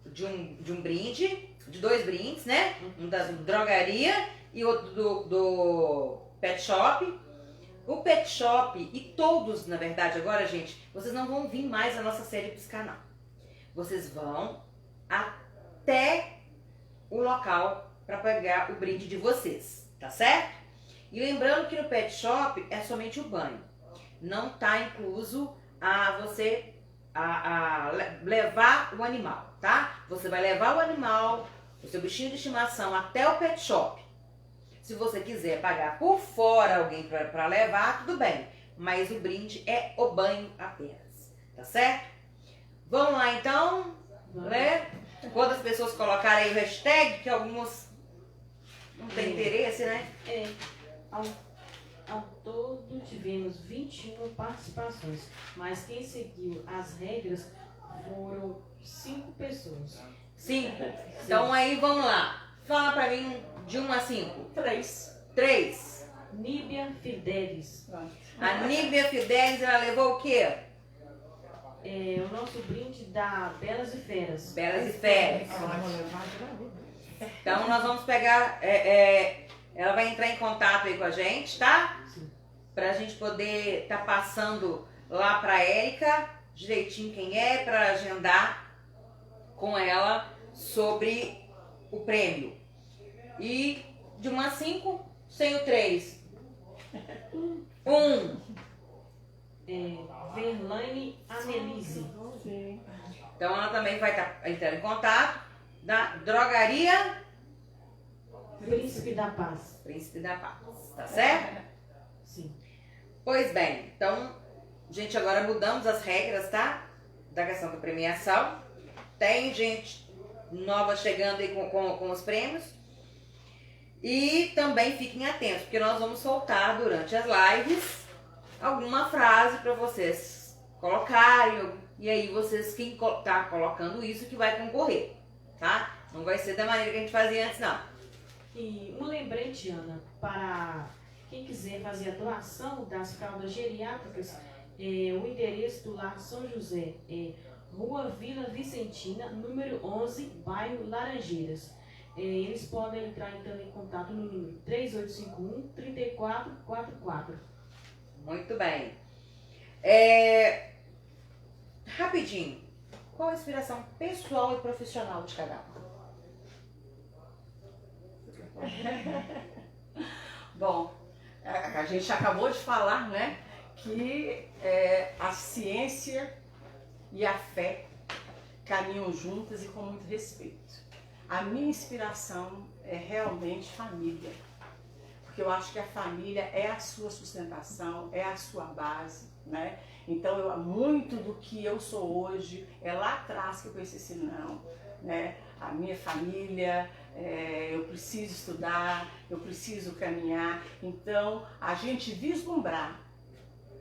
A: de um brinde, de 2 brindes, né? Um da drogaria e outro do pet shop. O pet shop e todos, na verdade, agora, gente, vocês não vão vir mais na nossa série Piscanal. Vocês vão até o local para pegar o brinde de vocês, tá certo? E lembrando que no pet shop é somente o banho. Não tá incluso você levar o animal, tá? Você vai levar o animal, o seu bichinho de estimação até o pet shop. Se você quiser pagar por fora alguém para levar, tudo bem. Mas o brinde é o banho apenas, tá certo? Vamos lá então, né? Quantas pessoas colocaram aí o hashtag, que algumas não tem interesse, né?
D: Ao todo tivemos 21 participações, mas quem seguiu as regras foram 5 pessoas.
A: 5. Então aí vamos lá. Fala pra mim de 1 a 5. 3.
D: Níbia Fidelis.
A: A Níbia Fidelis, ela levou o quê?
D: O nosso brinde da Belas e Feras.
A: Belas e Feras. Então nós vamos pegar, ela vai entrar em contato aí com a gente, tá?
D: Sim.
A: Pra gente poder tá passando lá pra Érica, direitinho quem é, pra agendar com ela sobre o prêmio. E de 1 a 5, sem o 3. 1.
D: Verlaine Annelise.
A: Então ela também vai estar entrando em contato da drogaria
D: Príncipe da Paz.
A: Príncipe da Paz, tá certo?
D: Sim.
A: Pois bem, então, gente, agora mudamos as regras, tá? Da questão da premiação. Tem gente nova chegando aí com os prêmios. E também fiquem atentos, porque nós vamos soltar durante as lives alguma frase para vocês colocarem. E aí vocês, quem tá colocando isso, que vai concorrer, tá? Não vai ser da maneira que a gente fazia antes, não.
D: E um lembrete, Ana, para quem quiser fazer a doação das fraldas geriátricas, o endereço do Lar São José é Rua Vila Vicentina, número 11, bairro Laranjeiras. Eles podem entrar então em contato no número 3851-3444.
A: Muito bem. Rapidinho, qual a inspiração pessoal e profissional de cada um?
C: Bom, a gente acabou de falar, né, que a ciência e a fé caminham juntas e com muito respeito. A minha inspiração é realmente família, porque eu acho que a família é a sua sustentação, é a sua base, né? Então, muito do que eu sou hoje é lá atrás que eu pensei assim, não, né? A minha família, eu preciso estudar, eu preciso caminhar. Então, a gente vislumbrar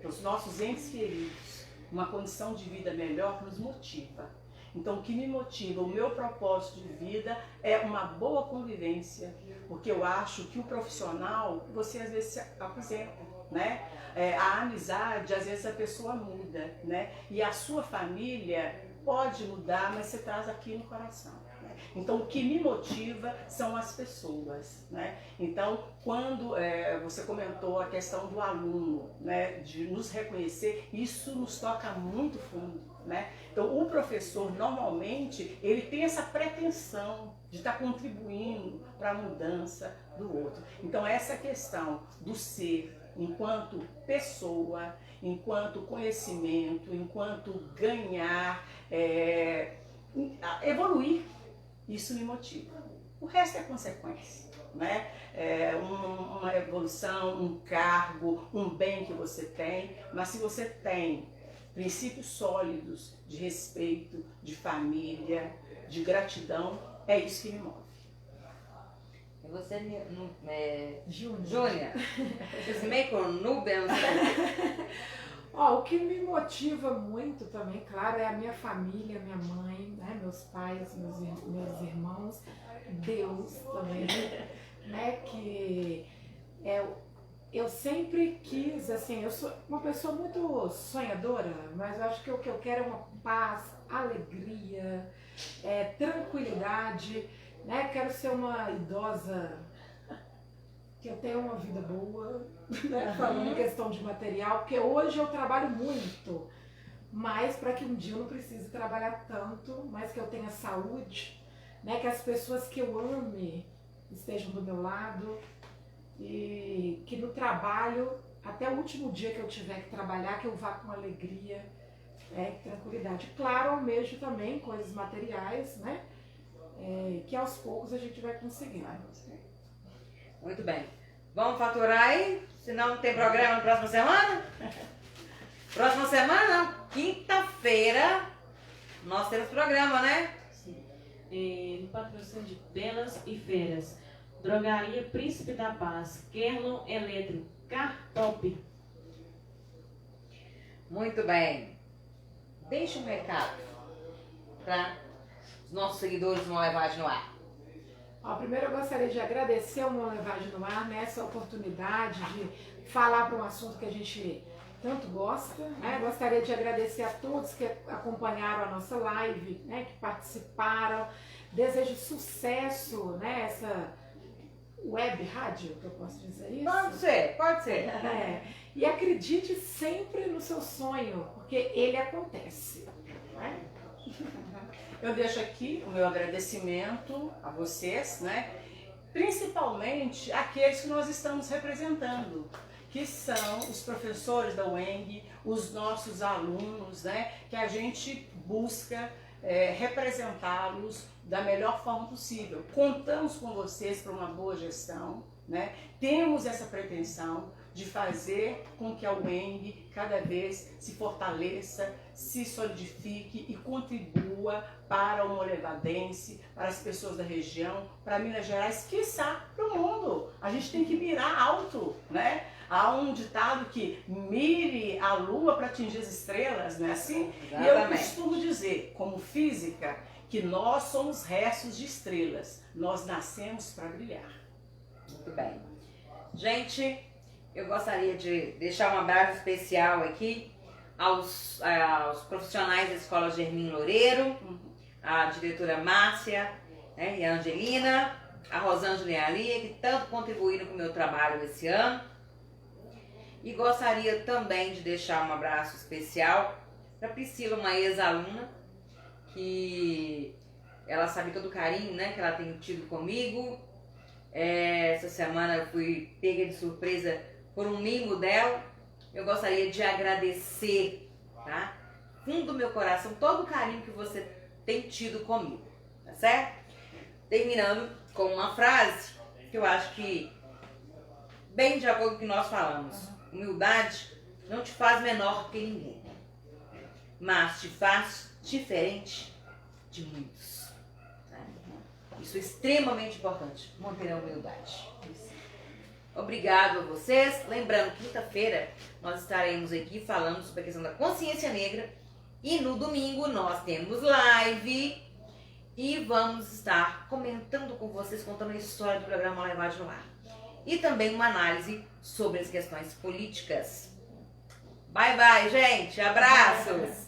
C: para os nossos entes queridos uma condição de vida melhor nos motiva. Então, o que me motiva, o meu propósito de vida é uma boa convivência, porque eu acho que o profissional, você às vezes se aposenta, né? A amizade, às vezes a pessoa muda, né? E a sua família pode mudar, mas você traz aqui no coração. Né? Então, o que me motiva são as pessoas, né? Então, quando você comentou a questão do aluno, né? De nos reconhecer, isso nos toca muito fundo, né? Então, o professor, normalmente, ele tem essa pretensão de estar contribuindo para a mudança do outro. Então, essa questão do ser enquanto pessoa, enquanto conhecimento, enquanto ganhar, evoluir, isso me motiva. O resto é consequência, né? Uma evolução, um cargo, um bem que você tem, mas se você tem princípios sólidos de respeito, de família, de gratidão, é isso que me move.
A: E você,
B: Júnior.
A: Vocês meio com Nubia, não sei.
B: Ó, o que me motiva muito também, claro, é a minha família, minha mãe, né, meus pais, meus irmãos, Deus também, né, que eu sempre quis, assim, eu sou uma pessoa muito sonhadora, mas eu acho que o que eu quero é uma paz, alegria, tranquilidade, né, quero ser uma idosa que eu tenha uma vida boa, né? Falando em questão de material, porque hoje eu trabalho muito, mas para que um dia eu não precise trabalhar tanto, mas que eu tenha saúde, né? Que as pessoas que eu ame estejam do meu lado e que no trabalho, até o último dia que eu tiver que trabalhar, que eu vá com alegria, tranquilidade. Claro, almejo também coisas materiais, né? Que aos poucos a gente vai conseguir.
A: Muito bem. Vamos faturar aí? Senão não tem programa na próxima semana? Próxima semana não. Quinta-feira nós temos programa, né?
D: Sim. No patrocínio de Belas e Feiras. Drogaria Príncipe da Paz. Kerlon Eletro. Cartop.
A: Muito bem. Deixe um recado para os nossos seguidores do Uma Levagem no Ar.
B: Primeiro eu gostaria de agradecer ao Uma Levagem no Ar, né, essa oportunidade de falar para um assunto que a gente tanto gosta. Né? Gostaria de agradecer a todos que acompanharam a nossa live, né, que participaram. Desejo sucesso, né, essa web rádio, que eu posso dizer isso?
A: Pode ser, pode ser.
B: E acredite sempre no seu sonho, porque ele acontece. Né?
C: Eu deixo aqui o meu agradecimento a vocês, né? Principalmente aqueles que nós estamos representando, que são os professores da UENG, os nossos alunos, né? Que a gente busca representá-los da melhor forma possível. Contamos com vocês para uma boa gestão, né? Temos essa pretensão de fazer com que a UENG cada vez se fortaleça, se solidifique e contribua para o molevadense, para as pessoas da região, para Minas Gerais, quiçá para o mundo. A gente tem que mirar alto, né? Há um ditado que mire a lua para atingir as estrelas, não é assim?
A: Exatamente.
C: E eu costumo dizer, como física, que nós somos restos de estrelas. Nós nascemos para brilhar.
A: Muito bem. Gente, eu gostaria de deixar um abraço especial aqui aos profissionais da Escola Germim Loureiro, a diretora Márcia, né, e a Angelina, a Rosângela e a Lia, que tanto contribuíram com o meu trabalho esse ano. E gostaria também de deixar um abraço especial para Priscila, uma ex-aluna, que ela sabe todo o carinho, né, que ela tem tido comigo. Essa semana eu fui pega de surpresa por um mimo dela. Eu gostaria de agradecer, tá? Fundo do meu coração, todo o carinho que você tem tido comigo, tá certo? Terminando com uma frase que eu acho que bem de acordo com o que nós falamos. Humildade não te faz menor que ninguém, mas te faz diferente de muitos. Tá? Isso é extremamente importante, manter a humildade. Obrigado a vocês. Lembrando, quinta-feira nós estaremos aqui falando sobre a questão da consciência negra. E no domingo nós temos live e vamos estar comentando com vocês, contando a história do programa Levade no Ar. E também uma análise sobre as questões políticas. Bye, bye, gente. Abraços.